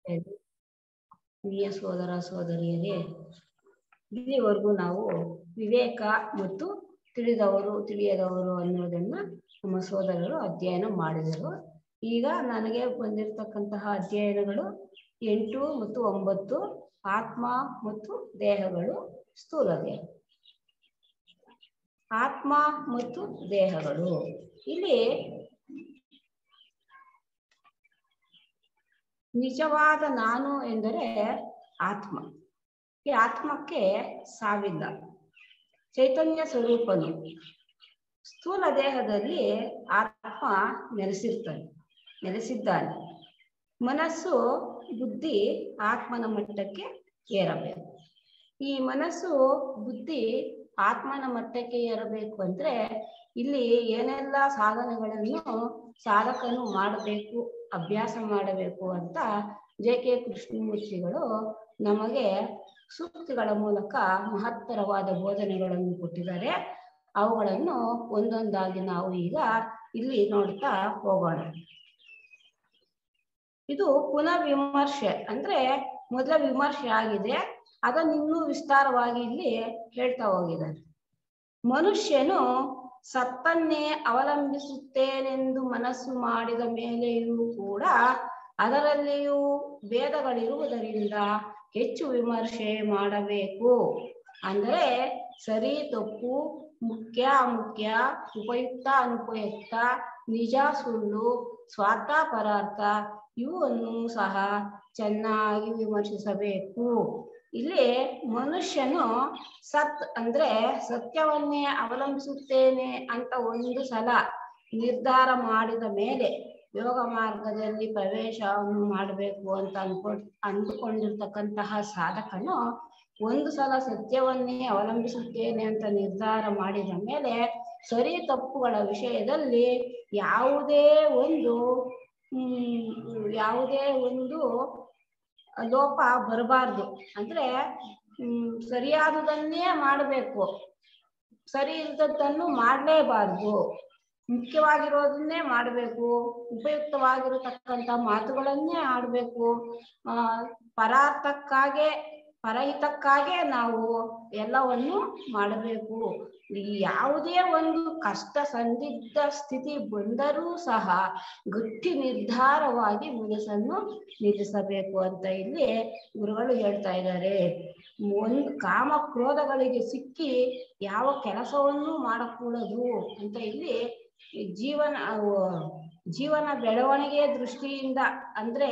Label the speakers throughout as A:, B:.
A: ಪ್ರಿಯ ಸೋದರ ಸೋದರಿಯರೇ, ಇಲ್ಲಿವರೆಗೂ ನಾವು ವಿವೇಕ ಮತ್ತು ತಿಳಿದವರು ತಿಳಿಯದವರು ಅನ್ನೋದನ್ನ ನಮ್ಮ ಸೋದರರು ಅಧ್ಯಯನ ಮಾಡಿದರು. ಈಗ ನನಗೆ ಬಂದಿರತಕ್ಕಂತಹ ಅಧ್ಯಯನಗಳು 8 ಮತ್ತು 9, ಆತ್ಮ ಮತ್ತು ದೇಹಗಳು, ಸ್ಥೂಲ ದೇಹ. ಆತ್ಮ ಮತ್ತು ದೇಹಗಳು. ಇಲ್ಲಿ ನಿಜವಾದ ನಾನು ಎಂದರೆ ಆತ್ಮ. ಈ ಆತ್ಮಕ್ಕೆ ಸಾವಿಲ್ಲ, ಚೈತನ್ಯ ಸ್ವರೂಪನು. ಸ್ಥೂಲ ದೇಹದಲ್ಲಿ ಆತ್ಮ ನೆಲೆಸಿದ್ದಾನೆ. ಮನಸ್ಸು ಬುದ್ಧಿ ಆತ್ಮನ ಮಟ್ಟಕ್ಕೆ ಏರಬೇಕು. ಈ ಮನಸ್ಸು ಬುದ್ಧಿ ಆತ್ಮನ ಮಟ್ಟಕ್ಕೆ ಏರಬೇಕು ಅಂದ್ರೆ ಇಲ್ಲಿ ಏನೆಲ್ಲ ಸಾಧನೆಗಳನ್ನು ಸಾಧಕನು ಮಾಡಬೇಕು, ಅಭ್ಯಾಸ ಮಾಡಬೇಕು ಅಂತ ಜೆ.ಕೆ. ಕೃಷ್ಣಮೂರ್ತಿಗಳು ನಮಗೆ ಸೂಕ್ತಿಗಳ ಮೂಲಕ ಮಹತ್ತರವಾದ ಬೋಧನೆಗಳನ್ನು ಕೊಟ್ಟಿದ್ದಾರೆ. ಅವುಗಳನ್ನು ಒಂದೊಂದಾಗಿ ನಾವು ಈಗ ಇಲ್ಲಿ ನೋಡ್ತಾ ಹೋಗೋಣ. ಇದು ಪುನಃ ವಿಮರ್ಶೆ, ಅಂದ್ರೆ ಮೊದಲ ವಿಮರ್ಶೆ ಆಗಿದೆ, ಅದನ್ನು ಇನ್ನೂ ವಿಸ್ತಾರವಾಗಿ ಇಲ್ಲಿ ಹೇಳ್ತಾ ಹೋಗಿದ್ದಾರೆ. ಮನುಷ್ಯನು ಸತ್ತನ್ನೇ ಅವಲಂಬಿಸುತ್ತೇನೆಂದು ಮನಸ್ಸು ಮಾಡಿದ ಮೇಲೆಯೂ ಕೂಡ ಅದರಲ್ಲಿಯೂ ಭೇದಗಳಿರುವುದರಿಂದ ಹೆಚ್ಚು ವಿಮರ್ಶೆ ಮಾಡಬೇಕು. ಅಂದರೆ ಸರಿ ತಪ್ಪು, ಮುಖ್ಯ ಅಮುಖ್ಯ, ಉಪಯುಕ್ತ ಅನುಪಯುಕ್ತ, ನಿಜ ಸುಳ್ಳು, ಸ್ವಾರ್ಥ ಪರಾರ್ಥ ಇವನ್ನು ಸಹ ಚೆನ್ನಾಗಿ ವಿಮರ್ಶಿಸಬೇಕು. ಇಲ್ಲಿ ಮನುಷ್ಯನು ಸತ್ ಅಂದ್ರೆ ಸತ್ಯವನ್ನೇ ಅವಲಂಬಿಸುತ್ತೇನೆ ಅಂತ ಒಂದು ಸಲ ನಿರ್ಧಾರ ಮಾಡಿದ ಮೇಲೆ ಯೋಗ ಮಾರ್ಗದಲ್ಲಿ ಪ್ರವೇಶವನ್ನು ಮಾಡಬೇಕು ಅಂತ ಅಂದುಕೊಂಡಿರ್ತಕ್ಕಂತಹ ಸಾಧಕನು ಒಂದು ಸಲ ಸತ್ಯವನ್ನೇ ಅವಲಂಬಿಸುತ್ತೇನೆ ಅಂತ ನಿರ್ಧಾರ ಮಾಡಿದ ಮೇಲೆ ಸರಿ ತಪ್ಪುಗಳ ವಿಷಯದಲ್ಲಿ ಯಾವುದೇ ಒಂದು ಲೋಪ ಬರಬಾರ್ದು. ಅಂದ್ರೆ ಸರಿಯಾದುದನ್ನೇ ಮಾಡಬೇಕು, ಸರಿ ಇಲ್ಲದದ್ದನ್ನು ಮಾಡಲೇಬಾರ್ದು. ಮುಖ್ಯವಾಗಿರೋದನ್ನೇ ಮಾಡಬೇಕು, ಉಪಯುಕ್ತವಾಗಿರತಕ್ಕಂಥ ಮಾತುಗಳನ್ನೇ ಆಡಬೇಕು. ಪರಹಿತಕ್ಕಾಗೆ ನಾವು ಎಲ್ಲವನ್ನು ಮಾಡಬೇಕು. ಯಾವುದೇ ಒಂದು ಕಷ್ಟ ಸಂದಿಗ್ಧ ಸ್ಥಿತಿ ಬಂದರೂ ಸಹ ಗಟ್ಟಿ ನಿರ್ಧಾರವಾಗಿ ಮನಸ್ಸನ್ನು ನಿಲ್ಲಿಸಬೇಕು ಅಂತ ಇಲ್ಲಿ ಗುರುಗಳು ಹೇಳ್ತಾ ಇದ್ದಾರೆ. ಒಂದು ಕಾಮ ಕ್ರೋಧಗಳಿಗೆ ಸಿಕ್ಕಿ ಯಾವ ಕೆಲಸವನ್ನು ಮಾಡಕೂಡದು ಅಂತ ಇಲ್ಲಿ ಜೀವನ ಬೆಳವಣಿಗೆಯ ದೃಷ್ಟಿಯಿಂದ, ಅಂದ್ರೆ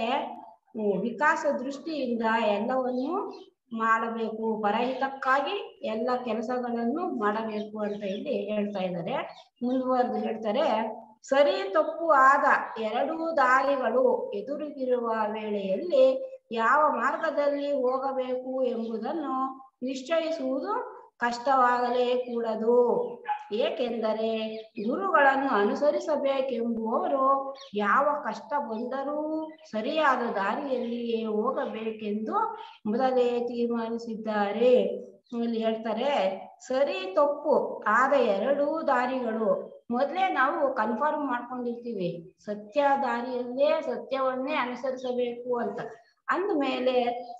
A: ವಿಕಾಸ ದೃಷ್ಟಿಯಿಂದ ಎಲ್ಲವನ್ನು ಮಾಡಬೇಕು, ಪರಹಿತಕ್ಕಾಗಿ ಎಲ್ಲ ಕೆಲಸಗಳನ್ನು ಮಾಡಬೇಕು ಅಂತ ಇಲ್ಲಿ ಹೇಳ್ತಾ ಇದ್ದಾರೆ. ಮುಂದುವರೆದು ಹೇಳ್ತಾರೆ, ಸರಿ ತಪ್ಪು ಆದ ಎರಡೂ ದಾರಿಗಳು ಎದುರಿಗಿರುವ ವೇಳೆಯಲ್ಲಿ ಯಾವ ಮಾರ್ಗದಲ್ಲಿ ಹೋಗಬೇಕು ಎಂಬುದನ್ನು ನಿಶ್ಚಯಿಸುವುದು ಕಷ್ಟವಾಗಲೇ ಕೂಡದು. ಏಕೆಂದರೆ ಗುರುಗಳನ್ನು ಅನುಸರಿಸಬೇಕೆಂಬುವವರು ಯಾವ ಕಷ್ಟ ಬಂದರೂ ಸರಿಯಾದ ದಾರಿಯಲ್ಲಿಯೇ ಹೋಗಬೇಕೆಂದು ಮೊದಲೇ ತೀರ್ಮಾನಿಸಿದ್ದಾರೆ. ಇಲ್ಲಿ ಹೇಳ್ತಾರೆ, ಸರಿ ತಪ್ಪು ಆದ ಎರಡೂ ದಾರಿಗಳು ಮೊದಲೇ ನಾವು ಕನ್ಫರ್ಮ್ ಮಾಡ್ಕೊಂಡಿರ್ತೀವಿ, ಸತ್ಯ ದಾರಿಯಲ್ಲೇ ಸತ್ಯವನ್ನೇ ಅನುಸರಿಸಬೇಕು ಅಂತ. ಅಂದಮೇಲೆ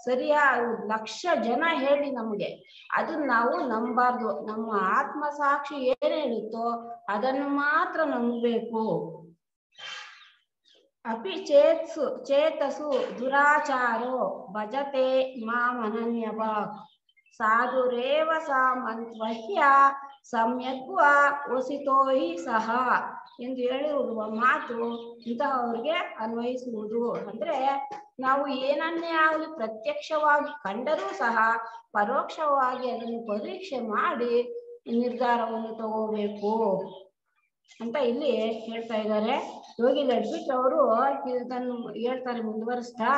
A: ಸರಿಯಾದ 1,00,000 ಜನ ಹೇಳಿ ನಮಗೆ ಅದನ್ನ ನಾವು ನಂಬಾರ್ದು. ನಮ್ಮ ಆತ್ಮ ಸಾಕ್ಷಿ ಏನ್ ಹೇಳುತ್ತೋ ಅದನ್ನು ಮಾತ್ರ ನಂಬಬೇಕು. ಅಪಿ ಚೇತಸು ದುರಾಚಾರೋ ಭಜತೆ ಮಾಮನನ್ಯಭಾಕ್ ಸಾಧುರೇವ ಸಾಮಂತ್ವಹ್ಯ ಸಮ್ಯಗ್ವ ವಸಿತೋ ಹಿ ಸಹ ಎಂದು ಹೇಳಿರುವ ಮಾತು ಇಂತಹವ್ರಿಗೆ ಅನ್ವಯಿಸುವುದು. ಅಂದ್ರೆ ನಾವು ಏನನ್ನೇ ಆಗಲಿ ಪ್ರತ್ಯಕ್ಷವಾಗಿ ಕಂಡರೂ ಸಹ ಪರೋಕ್ಷವಾಗಿ ಅದನ್ನು ಪರೀಕ್ಷೆ ಮಾಡಿ ನಿರ್ಧಾರವನ್ನು ತಗೋಬೇಕು ಅಂತ ಇಲ್ಲಿ ಹೇಳ್ತಾ ಇದ್ದಾರೆ. ಯೋಗಿ ಲಡ್ಬಿಟ್ ಅವರು ಇದನ್ನು ಹೇಳ್ತಾರೆ ಮುಂದುವರಿಸ್ತಾ,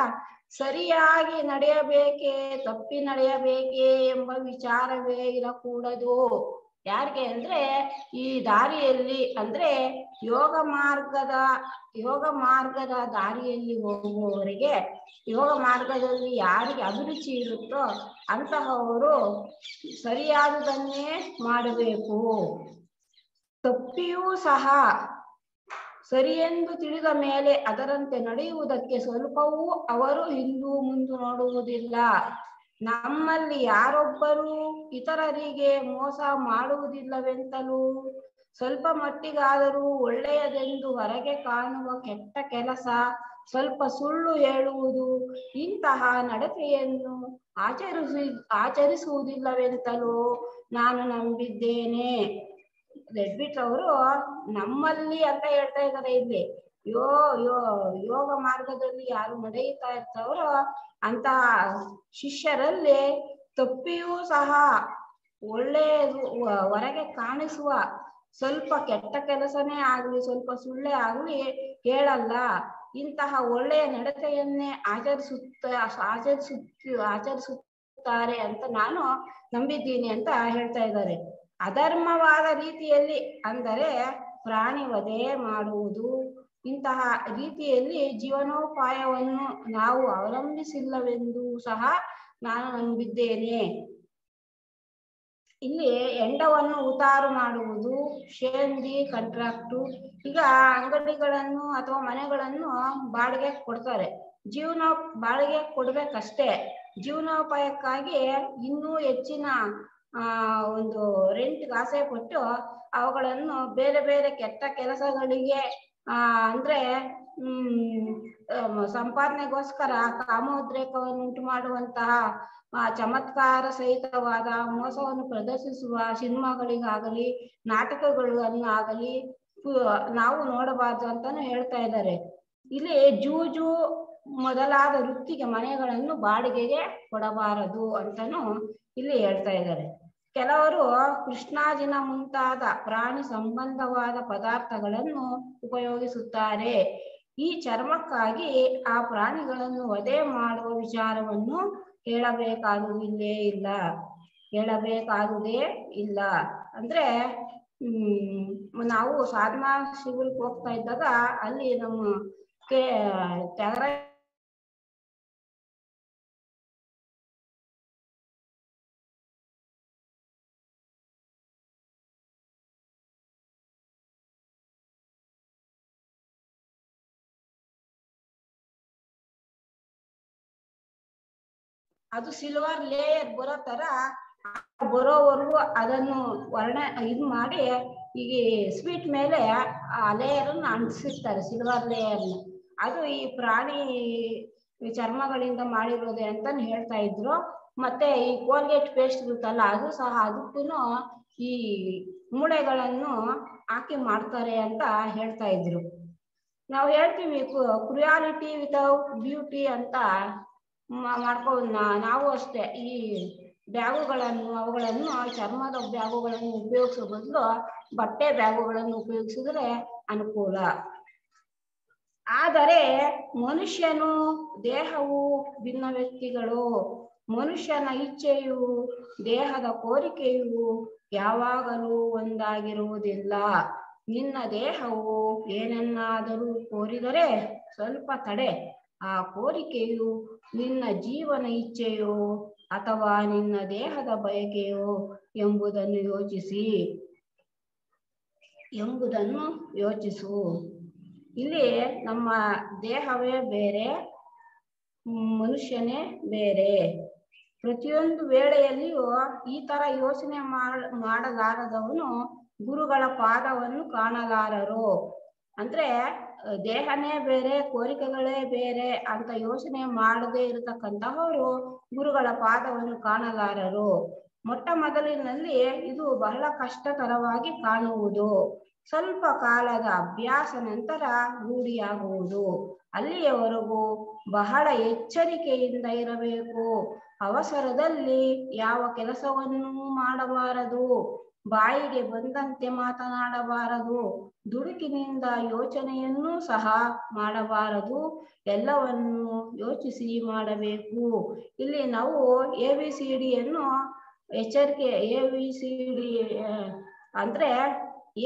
A: ಸರಿಯಾಗಿ ನಡೆಯಬೇಕೇ ತಪ್ಪಿ ನಡೆಯಬೇಕೇ ಎಂಬ ವಿಚಾರವೇ ಇರಕೂಡದು. ಯಾರಿಗೆ ಅಂದ್ರೆ ಈ ದಾರಿಯಲ್ಲಿ, ಅಂದ್ರೆ ಯೋಗ ಮಾರ್ಗದ ದಾರಿಯಲ್ಲಿ ಹೋಗುವವರಿಗೆ, ಯೋಗ ಮಾರ್ಗದಲ್ಲಿ ಯಾರಿಗೆ ಅಭಿರುಚಿ ಇರುತ್ತೋ ಅಂತಹವರು ಸರಿಯಾದುದನ್ನೇ ಮಾಡಬೇಕು. ತಪ್ಪಿಯೂ ಸಹ ಸರಿಯೆಂದು ತಿಳಿದ ಮೇಲೆ ಅದರಂತೆ ನಡೆಯುವುದಕ್ಕೆ ಸ್ವಲ್ಪವೂ ಅವರು ಹಿಂದು ಮುಂದು ನೋಡುವುದಿಲ್ಲ. ನಮ್ಮಲ್ಲಿ ಯಾರೊಬ್ಬರೂ ಇತರರಿಗೆ ಮೋಸ ಮಾಡುವುದಿಲ್ಲವೆಂತಲೂ ಸ್ವಲ್ಪ ಮಟ್ಟಿಗಾದರೂ ಒಳ್ಳೆಯದೆಂದು ಹೊರಗೆ ಕಾಣುವ ಕೆಟ್ಟ ಕೆಲಸ, ಸ್ವಲ್ಪ ಸುಳ್ಳು ಹೇಳುವುದು, ಇಂತಹ ನಡತೆಯನ್ನು ಆಚರಿಸುವುದಿಲ್ಲವೆಂತಲೂ ನಾನು ನಂಬಿದ್ದೇನೆ. ಲೆಡ್ಬಿಟ್ ಅವರು ನಮ್ಮಲ್ಲಿ ಅಂತ ಹೇಳ್ತಾ ಇದ್ದಾರೆ. ಇಲ್ಲಿ ಯೋಗ ಮಾರ್ಗದಲ್ಲಿ ಯಾರು ನಡೆಯುತ್ತಾ ಇರ್ತಾರೋ ಅಂತಹ ಶಿಷ್ಯರಲ್ಲಿ ತಪ್ಪಿಯೂ ಸಹ ಒಳ್ಳೆಯದು ಹೊರಗೆ ಕಾಣಿಸುವ ಸ್ವಲ್ಪ ಕೆಟ್ಟ ಕೆಲಸನೇ ಆಗ್ಲಿ, ಸ್ವಲ್ಪ ಸುಳ್ಳೇ ಆಗ್ಲಿ ಹೇಳಲ್ಲ. ಇಂತಹ ಒಳ್ಳೆಯ ನಡತೆಯನ್ನೇ ಆಚರಿಸುತ್ತಾರೆ ಅಂತ ನಾನು ನಂಬಿದ್ದೀನಿ ಅಂತ ಹೇಳ್ತಾ ಇದ್ದಾರೆ. ಅಧರ್ಮವಾದ ರೀತಿಯಲ್ಲಿ ಅಂದರೆ ಪ್ರಾಣಿ ವಧೆ ಮಾಡುವುದು, ಇಂತಹ ರೀತಿಯಲ್ಲಿ ಜೀವನೋಪಾಯವನ್ನು ನಾವು ಅವಲಂಬಿಸಿಲ್ಲವೆಂದು ಸಹ ನಾನು ನಂಬಿದ್ದೇನೆ. ಇಲ್ಲಿ ಎಂಡವನ್ನು ಉತಾರು ಮಾಡುವುದು, ಶೇಂದಿ ಕಾಂಟ್ರಾಕ್ಟು, ಈಗ ಅಂಗಡಿಗಳನ್ನು ಅಥವಾ ಮನೆಗಳನ್ನು ಬಾಡಿಗೆ ಕೊಡ್ತಾರೆ. ಬಾಡಿಗೆ ಕೊಡ್ಬೇಕಷ್ಟೇ. ಜೀವನೋಪಾಯಕ್ಕಾಗಿ ಇನ್ನೂ ಹೆಚ್ಚಿನ ಒಂದು ರೆಂಟ್ಗೆ ಆಸೆ ಪಟ್ಟು ಅವುಗಳನ್ನು ಬೇರೆ ಬೇರೆ ಕೆಟ್ಟ ಕೆಲಸಗಳಿಗೆ ಅಂದ್ರೆ ಸಂಪಾದನೆಗೋಸ್ಕರ ಕಾಮೋದ್ರೇಕವನ್ನು ಉಂಟು ಮಾಡುವಂತಹ ಚಮತ್ಕಾರ ಸಹಿತವಾದ ಮೋಸವನ್ನು ಪ್ರದರ್ಶಿಸುವ ಸಿನಿಮಾಗಳಿಗಾಗಲಿ ನಾಟಕಗಳನ್ನಾಗಲಿ ನಾವು ನೋಡಬಾರ್ದು ಅಂತಾನು ಹೇಳ್ತಾ ಇದ್ದಾರೆ. ಇಲ್ಲಿ ಜೂಜು ಮೊದಲಾದ ವೃತ್ತಿಗೆ ಮನೆಗಳನ್ನು ಬಾಡಿಗೆಗೆ ಕೊಡಬಾರದು ಅಂತಾನು ಇಲ್ಲಿ ಹೇಳ್ತಾ ಇದ್ದಾರೆ. ಕೆಲವರು ಕೃಷ್ಣಾಜಿನ ಮುಂತಾದ ಪ್ರಾಣಿ ಸಂಬಂಧವಾದ ಪದಾರ್ಥಗಳನ್ನು ಉಪಯೋಗಿಸುತ್ತಾರೆ. ಈ ಚರ್ಮಕ್ಕಾಗಿ ಆ ಪ್ರಾಣಿಗಳನ್ನು ವಧೆ ಮಾಡುವ ವಿಚಾರವನ್ನು ಹೇಳಬೇಕಾದುದೇ ಇಲ್ಲ. ಅಂದ್ರೆ ನಾವು ಸಾಧನಾ ಶಿಬಿರಕ್ಕೆ ಹೋಗ್ತಾ ಇದ್ದಾಗ ಅಲ್ಲಿ ನಮ್ಮ ಅದು ಸಿಲ್ವರ್ ಲೇಯರ್ ಬರೋ ತರ ಬರೋವರೆಗೂ ಅದನ್ನು ಇದು ಮಾಡಿ ಈಗ ಸ್ವೀಟ್ ಮೇಲೆ ಆ ಲೇಯರ್ ಅನ್ನು ಅಂಟಿಸಿರ್ತಾರೆ, ಸಿಲ್ವರ್ ಲೇಯರ್ನ. ಅದು ಈ ಪ್ರಾಣಿ ಚರ್ಮಗಳಿಂದ ಮಾಡಿರೋದೆ ಅಂತ ಹೇಳ್ತಾ ಇದ್ರು. ಮತ್ತೆ ಈ ಕೋಲ್ಗೇಟ್ ಪೇಸ್ಟ್ ಇರುತ್ತಲ್ಲ, ಅದು ಸಹ ಅದಕ್ಕೂ ಈ ಮೂಳೆಗಳನ್ನು ಹಾಕಿ ಮಾಡ್ತಾರೆ ಅಂತ ಹೇಳ್ತಾ ಇದ್ರು. ನಾವು ಹೇಳ್ತೀವಿ ಕ್ರುಯಾಲಿಟಿ ವಿತೌಟ್ ಬ್ಯೂಟಿ ಅಂತ ನಾವು ಅಷ್ಟೇ ಈ ಅವುಗಳನ್ನು ಚರ್ಮದ ಬ್ಯಾಗುಗಳನ್ನು ಉಪಯೋಗಿಸೋ ಬದಲು ಬಟ್ಟೆ ಬ್ಯಾಗುಗಳನ್ನು ಉಪಯೋಗಿಸಿದ್ರೆ ಅನುಕೂಲ. ಆದರೆ ಮನುಷ್ಯನು ದೇಹವು ಭಿನ್ನ ವ್ಯಕ್ತಿಗಳು. ಮನುಷ್ಯನ ಇಚ್ಛೆಯು ದೇಹದ ಕೋರಿಕೆಯು ಯಾವಾಗಲೂ ಒಂದಾಗಿರುವುದಿಲ್ಲ. ನಿನ್ನ ದೇಹವು ಏನನ್ನಾದರೂ ಕೋರಿದರೆ ಸ್ವಲ್ಪ ತಡೆ. ಆ ಕೋರಿಕೆಯು ನಿನ್ನ ಜೀವನ ಇಚ್ಛೆಯೋ ಅಥವಾ ನಿನ್ನ ದೇಹದ ಬಯಕೆಯೋ ಎಂಬುದನ್ನು ಯೋಚಿಸು. ಇಲ್ಲಿ ನಮ್ಮ ದೇಹವೇ ಬೇರೆ, ಮನುಷ್ಯನೇ ಬೇರೆ. ಪ್ರತಿಯೊಂದು ವೇಳೆಯಲ್ಲಿಯೂ ಈ ತರ ಯೋಚನೆ ಮಾಡಲಾರದವನು ಗುರುಗಳ ಪಾದವನ್ನು ಕಾಣಲಾರರು. ಅಂದ್ರೆ ದೇಹನೇ ಬೇರೆ, ಕೋರಿಕೆಗಳೇ ಬೇರೆ ಅಂತ ಯೋಚನೆ ಮಾಡದೇ ಇರತಕ್ಕಂತಹವರು ಗುರುಗಳ ಪಾದವನ್ನು ಕಾಣಲಾರರು. ಮೊಟ್ಟ ಮೊದಲಿನಲ್ಲಿ ಇದು ಬಹಳ ಕಷ್ಟಕರವಾಗಿ ಕಾಣುವುದು. ಸ್ವಲ್ಪ ಕಾಲದ ಅಭ್ಯಾಸ ನಂತರ ರೂಢಿಯಾಗುವುದು. ಅಲ್ಲಿಯವರೆಗೂ ಬಹಳ ಎಚ್ಚರಿಕೆಯಿಂದ ಇರಬೇಕು. ಅವಸರದಲ್ಲಿ ಯಾವ ಕೆಲಸವನ್ನೂ ಮಾಡಬಾರದು. ಬಾಯಿಗೆ ಬಂದಂತೆ ಮಾತನಾಡಬಾರದು. ದುಡುಕಿನಿಂದ ಯೋಚನೆಯನ್ನೂ ಸಹ ಮಾಡಬಾರದು. ಎಲ್ಲವನ್ನು ಯೋಚಿಸಿ ಮಾಡಬೇಕು. ಇಲ್ಲಿ ನಾವು ABCDಯನ್ನು ಎಚ್ಚರಿಕೆ ABCD ಅಂದ್ರೆ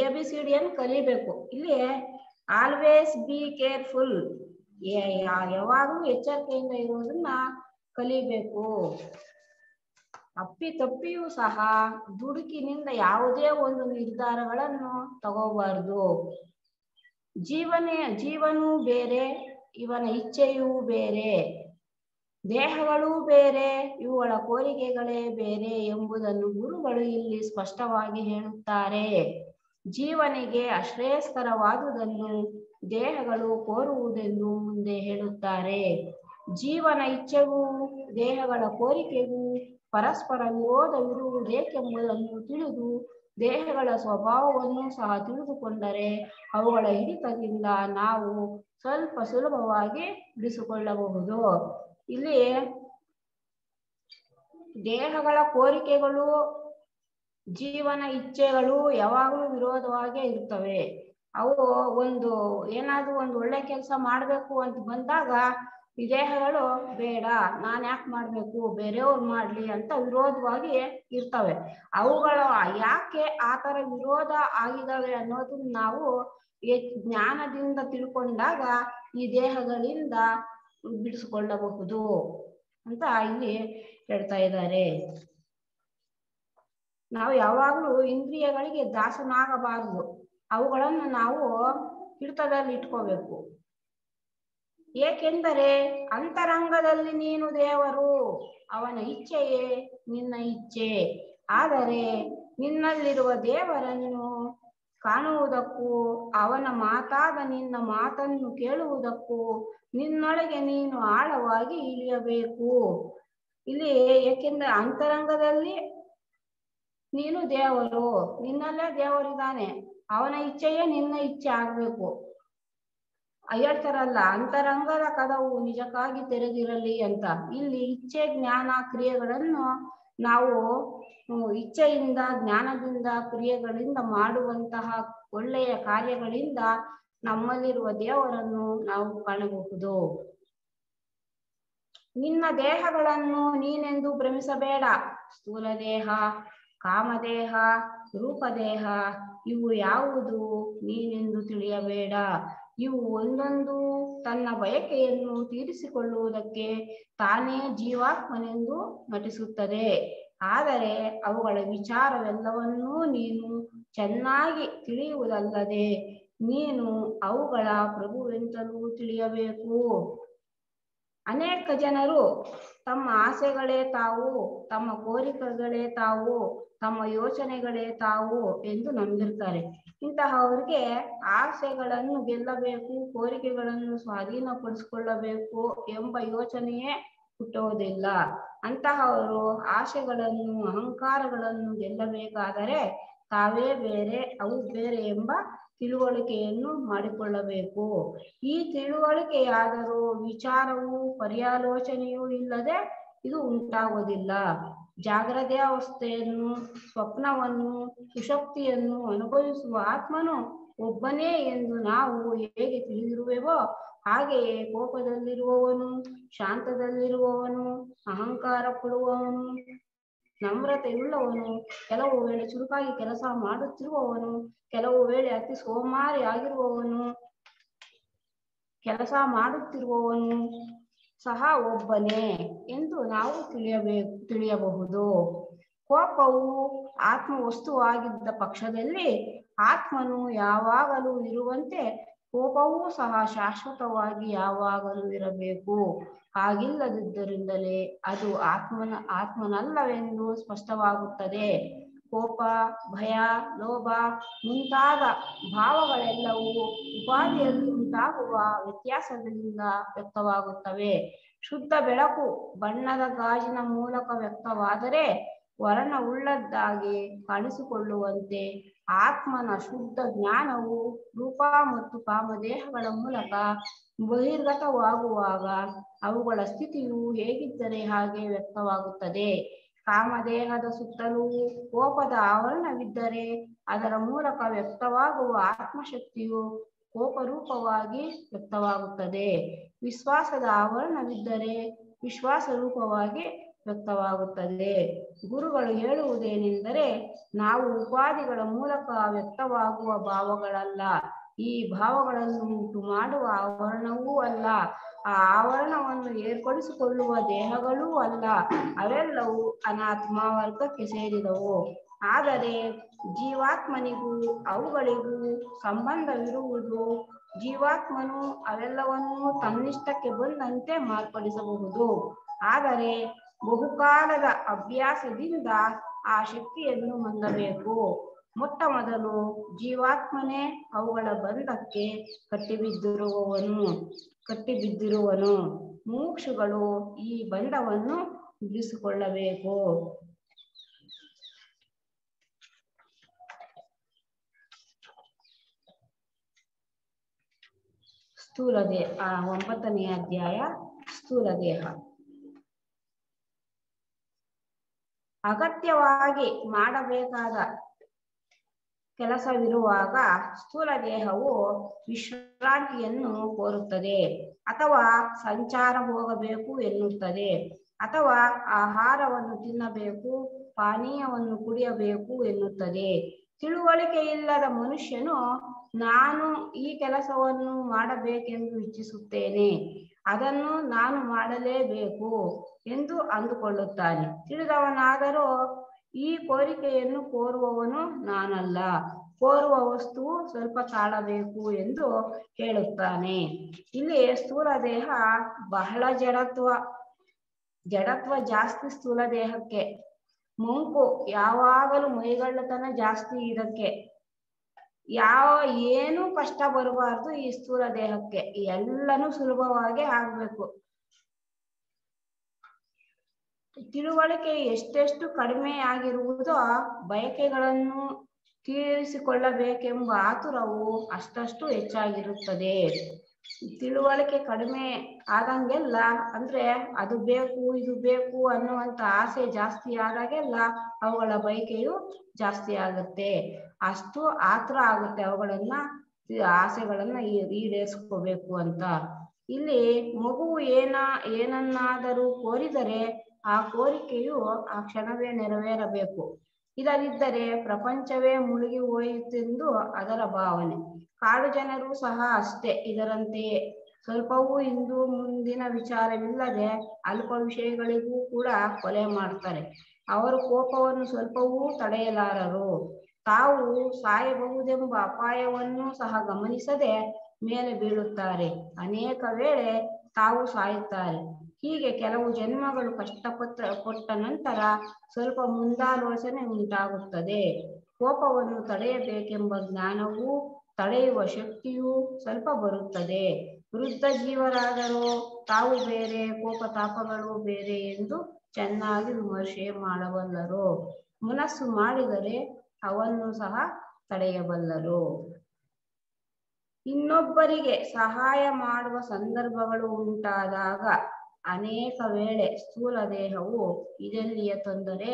A: ABCDಯನ್ನು ಕಲಿಬೇಕು. ಇಲ್ಲಿ ಆಲ್ವೇಸ್ ಬಿ ಕೇರ್ಫುಲ್, ಯಾವಾಗಲೂ ಎಚ್ಚರಿಕೆಯಿಂದ ಇರೋದನ್ನ ಕಲಿಬೇಕು. ಅಪ್ಪಿತಪ್ಪಿಯೂ ಸಹ ದುಡುಕಿನಿಂದ ಯಾವುದೇ ಒಂದು ನಿರ್ಧಾರಗಳನ್ನು ತಗೋಬಾರ್ದು. ಜೀವನೂ ಬೇರೆ, ಇವನ ಇಚ್ಛೆಯೂ ಬೇರೆ, ದೇಹಗಳೂ ಬೇರೆ, ಇವುಗಳ ಕೋರಿಕೆಗಳೇ ಬೇರೆ ಎಂಬುದನ್ನು ಗುರುಗಳು ಇಲ್ಲಿ ಸ್ಪಷ್ಟವಾಗಿ ಹೇಳುತ್ತಾರೆ. ಜೀವನಿಗೆ ಅಶ್ರೇಯಸ್ಕರವಾದುದನ್ನು ದೇಹಗಳು ಕೋರುವುದೆಂದು ಮುಂದೆ ಹೇಳುತ್ತಾರೆ. ಜೀವನ ಇಚ್ಛೆಗೂ ದೇಹಗಳ ಕೋರಿಕೆಗೂ ಪರಸ್ಪರ ವಿರೋಧವಿರುವುದೇಕೆಂಬುದನ್ನು ತಿಳಿದು ದೇಹಗಳ ಸ್ವಭಾವವನ್ನು ಸಹ ತಿಳಿದುಕೊಂಡರೆ ಅವುಗಳ ಹಿಡಿತದಿಂದ ನಾವು ಸ್ವಲ್ಪ ಸುಲಭವಾಗಿ ಬಿಡಿಸಿಕೊಳ್ಳಬಹುದು. ಇಲ್ಲಿ ದೇಹಗಳ ಕೋರಿಕೆಗಳು ಜೀವನ ಇಚ್ಛೆಗಳು ಯಾವಾಗಲೂ ವಿರೋಧವಾಗೇ ಇರ್ತವೆ. ಅವು ಏನಾದ್ರೂ ಒಂದು ಒಳ್ಳೆ ಕೆಲಸ ಮಾಡಬೇಕು ಅಂತ ಬಂದಾಗ ಈ ದೇಹಗಳು ಬೇಡ, ನಾನು ಯಾಕೆ ಮಾಡಬೇಕು, ಬೇರೆಯವ್ರು ಮಾಡ್ಲಿ ಅಂತ ವಿರೋಧವಾಗಿ ಇರ್ತವೆ. ಅವುಗಳು ಯಾಕೆ ಆ ಥರ ವಿರೋಧ ಆಗಿದಾವೆ ಅನ್ನೋದನ್ನ ನಾವು ಜ್ಞಾನದಿಂದ ತಿಳ್ಕೊಂಡಾಗ ಈ ದೇಹಗಳಿಂದ ಬಿಡಿಸಿಕೊಳ್ಳಬಹುದು ಅಂತ ಇಲ್ಲಿ ಹೇಳ್ತಾ ಇದ್ದಾರೆ. ನಾವು ಯಾವಾಗಲೂ ಇಂದ್ರಿಯಗಳಿಗೆ ದಾಸನಾಗಬಾರದು, ಅವುಗಳನ್ನು ನಾವು ಹಿಡಿತದಲ್ಲಿ ಇಟ್ಕೋಬೇಕು. ಏಕೆಂದರೆ ಅಂತರಂಗದಲ್ಲಿ ನೀನು ದೇವರು, ಅವನ ಇಚ್ಛೆಯೇ ನಿನ್ನ ಇಚ್ಛೆ. ಆದರೆ ನಿನ್ನಲ್ಲಿರುವ ದೇವರನ್ನು ಕಾಣುವುದಕ್ಕೂ ಅವನ ಮಾತಾದ ನಿನ್ನ ಮಾತನ್ನು ಕೇಳುವುದಕ್ಕೂ ನಿನ್ನೊಳಗೆ ನೀನು ಆಳವಾಗಿ ಇಳಿಯಬೇಕು. ಇಲ್ಲಿ ಏಕೆಂದರೆ ಅಂತರಂಗದಲ್ಲಿ ನೀನು ದೇವರು, ನಿನ್ನಲ್ಲೇ ದೇವರಿದ್ದಾನೆ, ಅವನ ಇಚ್ಛೆಯೇ ನಿನ್ನ ಇಚ್ಛೆ ಆಗ್ಬೇಕು. ಹೇಳ್ತಾರಲ್ಲ, ಅಂತರಂಗದ ಕದವು ನಿಜಕ್ಕಾಗಿ ತೆರೆದಿರಲಿ ಅಂತ. ಇಲ್ಲಿ ಇಚ್ಛೆ ಜ್ಞಾನ ಕ್ರಿಯೆಗಳನ್ನು ನಾವು ಇಚ್ಛೆಯಿಂದ ಜ್ಞಾನದಿಂದ ಕ್ರಿಯೆಗಳಿಂದ ಮಾಡುವಂತಹ ಒಳ್ಳೆಯ ಕಾರ್ಯಗಳಿಂದ ನಮ್ಮಲ್ಲಿರುವ ದೇವರನ್ನು ನಾವು ಕಾಣಬಹುದು. ನಿನ್ನ ದೇಹಗಳನ್ನು ನೀನೆಂದು ಭ್ರಮಿಸಬೇಡ. ಸ್ಥೂಲ ದೇಹ, ಕಾಮದೇಹ, ರೂಪದೇಹ ಇವು ಯಾವುದು ನೀನೆಂದು ತಿಳಿಯಬೇಡ. ಇವು ಒಂದೊಂದು ತನ್ನ ಬಯಕೆಯನ್ನು ತೀರಿಸಿಕೊಳ್ಳುವುದಕ್ಕೆ ತಾನೇ ಜೀವಾತ್ಮನೆಂದು ನಟಿಸುತ್ತದೆ. ಆದರೆ ಅವುಗಳ ವಿಚಾರವೆಲ್ಲವನ್ನೂ ನೀನು ಚೆನ್ನಾಗಿ ತಿಳಿಯುವುದಲ್ಲದೆ ನೀನು ಅವುಗಳ ಪ್ರಭುವೆಂತಲೂ ತಿಳಿಯಬೇಕು. ಅನೇಕ ಜನರು ತಮ್ಮ ಆಸೆಗಳೇ ತಾವು, ತಮ್ಮ ಕೋರಿಕೆಗಳೇ ತಾವು, ತಮ್ಮ ಯೋಚನೆಗಳೇ ತಾವು ಎಂದು ನಂಬಿರ್ತಾರೆ. ಇಂತಹವರಿಗೆ ಆಸೆಗಳನ್ನು ಗೆಲ್ಲಬೇಕು, ಕೋರಿಕೆಗಳನ್ನು ಸ್ವಾಧೀನಪಡಿಸಿಕೊಳ್ಳಬೇಕು ಎಂಬ ಯೋಚನೆಯೇ ಹುಟ್ಟುವುದಿಲ್ಲ. ಅಂತಹವರು ಆಸೆಗಳನ್ನು ಅಹಂಕಾರಗಳನ್ನು ಗೆಲ್ಲಬೇಕಾದರೆ ತಾವೇ ಬೇರೆ, ಅವು ಬೇರೆ ಎಂಬ ತಿಳುವಳಿಕೆಯನ್ನು ಮಾಡಿಕೊಳ್ಳಬೇಕು. ಈ ತಿಳುವಳಿಕೆಯಾದರೂ ವಿಚಾರವೂ ಪರ್ಯಾಲೋಚನೆಯೂ ಇಲ್ಲದೆ ಇದು ಉಂಟಾಗುವುದಿಲ್ಲ. ಜಾಗ್ರತೆ ಅವಸ್ಥೆಯನ್ನು, ಸ್ವಪ್ನವನ್ನು, ಸುಷುಪ್ತಿಯನ್ನು ಅನುಭವಿಸುವ ಆತ್ಮನು ಒಬ್ಬನೇ ಎಂದು ನಾವು ಹೇಗೆ ತಿಳಿದಿರುವೆವೋ ಹಾಗೆಯೇ ಕೋಪದಲ್ಲಿರುವವನು, ಶಾಂತದಲ್ಲಿರುವವನು, ಅಹಂಕಾರ ಪಡುವವನು, ನಮ್ರತೆಯುಳ್ಳವನು, ಕೆಲವು ವೇಳೆ ಚುರುಕಾಗಿ ಕೆಲಸ ಮಾಡುತ್ತಿರುವವನು, ಕೆಲವು ವೇಳೆ ಅತಿ ಸೋಮಾರಿ ಆಗಿರುವವನು, ಕೆಲಸ ಮಾಡುತ್ತಿರುವವನು ಸಹ ಒಬ್ಬನೇ ಎಂದು ನಾವು ತಿಳಿಯಬಹುದು. ಕೋಪವು ಆತ್ಮ ವಸ್ತುವಾಗಿದ್ದ ಪಕ್ಷದಲ್ಲಿ ಆತ್ಮನು ಯಾವಾಗಲೂ ಇರುವಂತೆ ಕೋಪವೂ ಸಹ ಶಾಶ್ವತವಾಗಿ ಯಾವಾಗಲೂ ಇರಬೇಕು. ಹಾಗಿಲ್ಲದಿದ್ದರಿಂದಲೇ ಅದು ಆತ್ಮನಲ್ಲವೆಂದು ಸ್ಪಷ್ಟವಾಗುತ್ತದೆ. ಕೋಪ, ಭಯ, ಲೋಭ ಮುಂತಾದ ಭಾವಗಳೆಲ್ಲವೂ ಉಪಾಧಿಯಲ್ಲಿ ಉಂಟಾಗುವ ವ್ಯತ್ಯಾಸದಿಂದ ವ್ಯಕ್ತವಾಗುತ್ತವೆ. ಶುದ್ಧ ಬೆಳಕು ಬಣ್ಣದ ಗಾಜಿನ ಮೂಲಕ ವ್ಯಕ್ತವಾದರೆ ವರ್ಣವುಳ್ಳದ್ದಾಗಿ ಕಾಣಿಸಿಕೊಳ್ಳುವಂತೆ ಆತ್ಮನ ಶುದ್ಧ ಜ್ಞಾನವು ರೂಪ ಮತ್ತು ಕಾಮದೇಹಗಳ ಮೂಲಕ ಬಹಿರ್ಗತವಾಗುವಾಗ ಅವುಗಳ ಸ್ಥಿತಿಯು ಹೇಗಿದ್ದರೆ ಹಾಗೆ ವ್ಯಕ್ತವಾಗುತ್ತದೆ. ಕಾಮದೇಹದ ಸುತ್ತಲೂ ಕೋಪದ ಆವರಣವಿದ್ದರೆ ಅದರ ಮೂಲಕ ವ್ಯಕ್ತವಾಗುವ ಆತ್ಮಶಕ್ತಿಯು ಕೋಪರೂಪವಾಗಿ ವ್ಯಕ್ತವಾಗುತ್ತದೆ. ವಿಶ್ವಾಸದ ಆವರಣವಿದ್ದರೆ ವಿಶ್ವಾಸ ರೂಪವಾಗಿ ವ್ಯಕ್ತವಾಗುತ್ತದೆ. ಗುರುಗಳು ಹೇಳುವುದೇನೆಂದರೆ, ನಾವು ಉಪಾಧಿಗಳ ಮೂಲಕ ವ್ಯಕ್ತವಾಗುವ ಭಾವಗಳಲ್ಲ, ಈ ಭಾವಗಳನ್ನು ಉಂಟು ಮಾಡುವ ಆವರಣವೂ ಅಲ್ಲ, ಆ ಆವರಣವನ್ನು ಏರ್ಪಡಿಸಿಕೊಳ್ಳುವ ದೇಹಗಳೂ ಅಲ್ಲ, ಅವೆಲ್ಲವೂ ಅನಾತ್ಮ ವರ್ಗಕ್ಕೆ ಸೇರಿದವು. ಆದರೆ ಜೀವಾತ್ಮನಿಗೂ ಅವುಗಳಿಗೂ ಸಂಬಂಧವಿರುವುದು ಜೀವಾತ್ಮನು ಅವೆಲ್ಲವನ್ನೂ ತನ್ನಿಷ್ಟಕ್ಕೆ ಬಂದಂತೆ ಮಾರ್ಪಡಿಸಬಹುದು. ಆದರೆ ಬಹುಕಾಲದ ಅಭ್ಯಾಸದಿಂದ ಆ ಶಕ್ತಿಯನ್ನು ಹೊಂದಬೇಕು. ಮೊಟ್ಟ ಮೊದಲು ಜೀವಾತ್ಮನೇ ಅವುಗಳ ಬಂಧಕ್ಕೆ ಕಟ್ಟಿಬಿದ್ದಿರುವನು. ಮುಮುಕ್ಷುಗಳು ಈ ಬಂಧವನ್ನು ಬಿಡಿಸಿಕೊಳ್ಳಬೇಕು. ಸ್ಥೂಲ ದೇಹ, 9ನೇ ಅಧ್ಯಾಯ, ಸ್ಥೂಲ ದೇಹ. ಅಗತ್ಯವಾಗಿ ಮಾಡಬೇಕಾದ ಕೆಲಸವಿರುವಾಗ ಸ್ಥೂಲ ದೇಹವು ವಿಶ್ರಾಂತಿಯನ್ನು ಕೋರುತ್ತದೆ, ಅಥವಾ ಸಂಚಾರ ಹೋಗಬೇಕು ಎನ್ನುತ್ತದೆ, ಅಥವಾ ಆಹಾರವನ್ನು ತಿನ್ನಬೇಕು, ಪಾನೀಯವನ್ನು ಕುಡಿಯಬೇಕು ಎನ್ನುತ್ತದೆ. ತಿಳುವಳಿಕೆ ಇಲ್ಲದ ಮನುಷ್ಯನು ನಾನು ಈ ಕೆಲಸವನ್ನು ಮಾಡಬೇಕೆಂದು ಇಚ್ಛಿಸುತ್ತೇನೆ, ಅದನ್ನು ನಾನು ಮಾಡಲೇಬೇಕು ಎಂದು ಅಂದುಕೊಳ್ಳುತ್ತಾನೆ. ತಿಳಿದವನಾದರೂ ಈ ಕೋರಿಕೆಯನ್ನು ಕೋರುವವನು ನಾನಲ್ಲ, ಕೋರುವ ವಸ್ತುವು ಸ್ವಲ್ಪ ತಾಳಬೇಕು ಎಂದು ಹೇಳುತ್ತಾನೆ. ಇಲ್ಲಿ ಸ್ಥೂಲ ದೇಹ ಬಹಳ ಜಡತ್ವ ಜಾಸ್ತಿ ಸ್ಥೂಲ ದೇಹಕ್ಕೆ. ಮಂಕು ಯಾವಾಗಲೂ ಮೈಗಳ್ಳತನ ಜಾಸ್ತಿ ಇದಕ್ಕೆ. ಏನೂ ಕಷ್ಟ ಬರಬಾರ್ದು ಈ ಸ್ಥೂಲ ದೇಹಕ್ಕೆ, ಎಲ್ಲನೂ ಸುಲಭವಾಗಿ ಆಗ್ಬೇಕು. ತಿಳುವಳಿಕೆ ಎಷ್ಟೆಷ್ಟು ಕಡಿಮೆ ಆಗಿರುವುದೋ ಬಯಕೆಗಳನ್ನು ತೀರಿಸಿಕೊಳ್ಳಬೇಕೆಂಬ ಆತುರವು ಅಷ್ಟಷ್ಟು ಹೆಚ್ಚಾಗಿರುತ್ತದೆ. ತಿಳುವಳಿಕೆ ಕಡಿಮೆ ಆದಂಗೆಲ್ಲ, ಅಂದ್ರೆ ಅದು ಬೇಕು ಇದು ಬೇಕು ಅನ್ನುವಂತ ಆಸೆ ಜಾಸ್ತಿ ಆದಾಗೆಲ್ಲ ಅವುಗಳ ಬಯಕೆಯು ಜಾಸ್ತಿ ಆಗುತ್ತೆ. ಅಷ್ಟು ಆತುರ ಆಗುತ್ತೆ ಆಸೆಗಳನ್ನ ಈಡೇರಿಸ್ಕೋಬೇಕು ಅಂತ. ಇಲ್ಲಿ ಮಗುವು ಏನನ್ನಾದರೂ ಕೋರಿದರೆ ಆ ಕೋರಿಕೆಯು ಆ ಕ್ಷಣವೇ ನೆರವೇರಬೇಕು. ಇಲ್ಲದಿದ್ದರೆ ಪ್ರಪಂಚವೇ ಮುಳುಗಿ ಹೋಯಿತೆಂದು ಅದರ ಭಾವನೆ. ಕಾಡು ಜನರು ಸಹ ಅಷ್ಟೇ ಇದರಂತೆಯೇ. ಸ್ವಲ್ಪವೂ ಇಂದು ಮುಂದಿನ ವಿಚಾರವಿಲ್ಲದೆ ಅಲ್ಪ ವಿಷಯಗಳಿಗೂ ಕೂಡ ಕೊಲೆ ಮಾಡ್ತಾರೆ. ಅವರು ಕೋಪವನ್ನು ಸ್ವಲ್ಪವೂ ತಡೆಯಲಾರರು. ತಾವು ಸಾಯಬಹುದೆಂಬ ಅಪಾಯವನ್ನು ಸಹ ಗಮನಿಸದೆ ಮೇಲೆ ಬೀಳುತ್ತಾರೆ. ಅನೇಕ ವೇಳೆ ತಾವು ಸಾಯುತ್ತಾರೆ. ಹೀಗೆ ಕೆಲವು ಜನ್ಮಗಳು ಕಷ್ಟಪಟ್ಟ ನಂತರ ಸ್ವಲ್ಪ ಮುಂದಾಲೋಚನೆ ಉಂಟಾಗುತ್ತದೆ. ಕೋಪವನ್ನು ತಡೆಯಬೇಕೆಂಬ ಜ್ಞಾನವೂ ತಡೆಯುವ ಶಕ್ತಿಯೂ ಸ್ವಲ್ಪ ಬರುತ್ತದೆ. ವೃದ್ಧ ಜೀವರಾದರೂ ತಾವು ಬೇರೆ, ಕೋಪತಾಪಗಳು ಬೇರೆ ಎಂದು ಚೆನ್ನಾಗಿ ವಿಮರ್ಶೆ ಮಾಡಬಲ್ಲರು. ಮನಸ್ಸು ಮಾಡಿದರೆ ಅವನ್ನು ಸಹ ತಡೆಯಬಲ್ಲರು. ಇನ್ನೊಬ್ಬರಿಗೆ ಸಹಾಯ ಮಾಡುವ ಸಂದರ್ಭಗಳು ಉಂಟಾದಾಗ ಅನೇಕ ವೇಳೆ ಸ್ಥೂಲ ದೇಹವು ಇದೆಲ್ಲಿಯ ತೊಂದರೆ,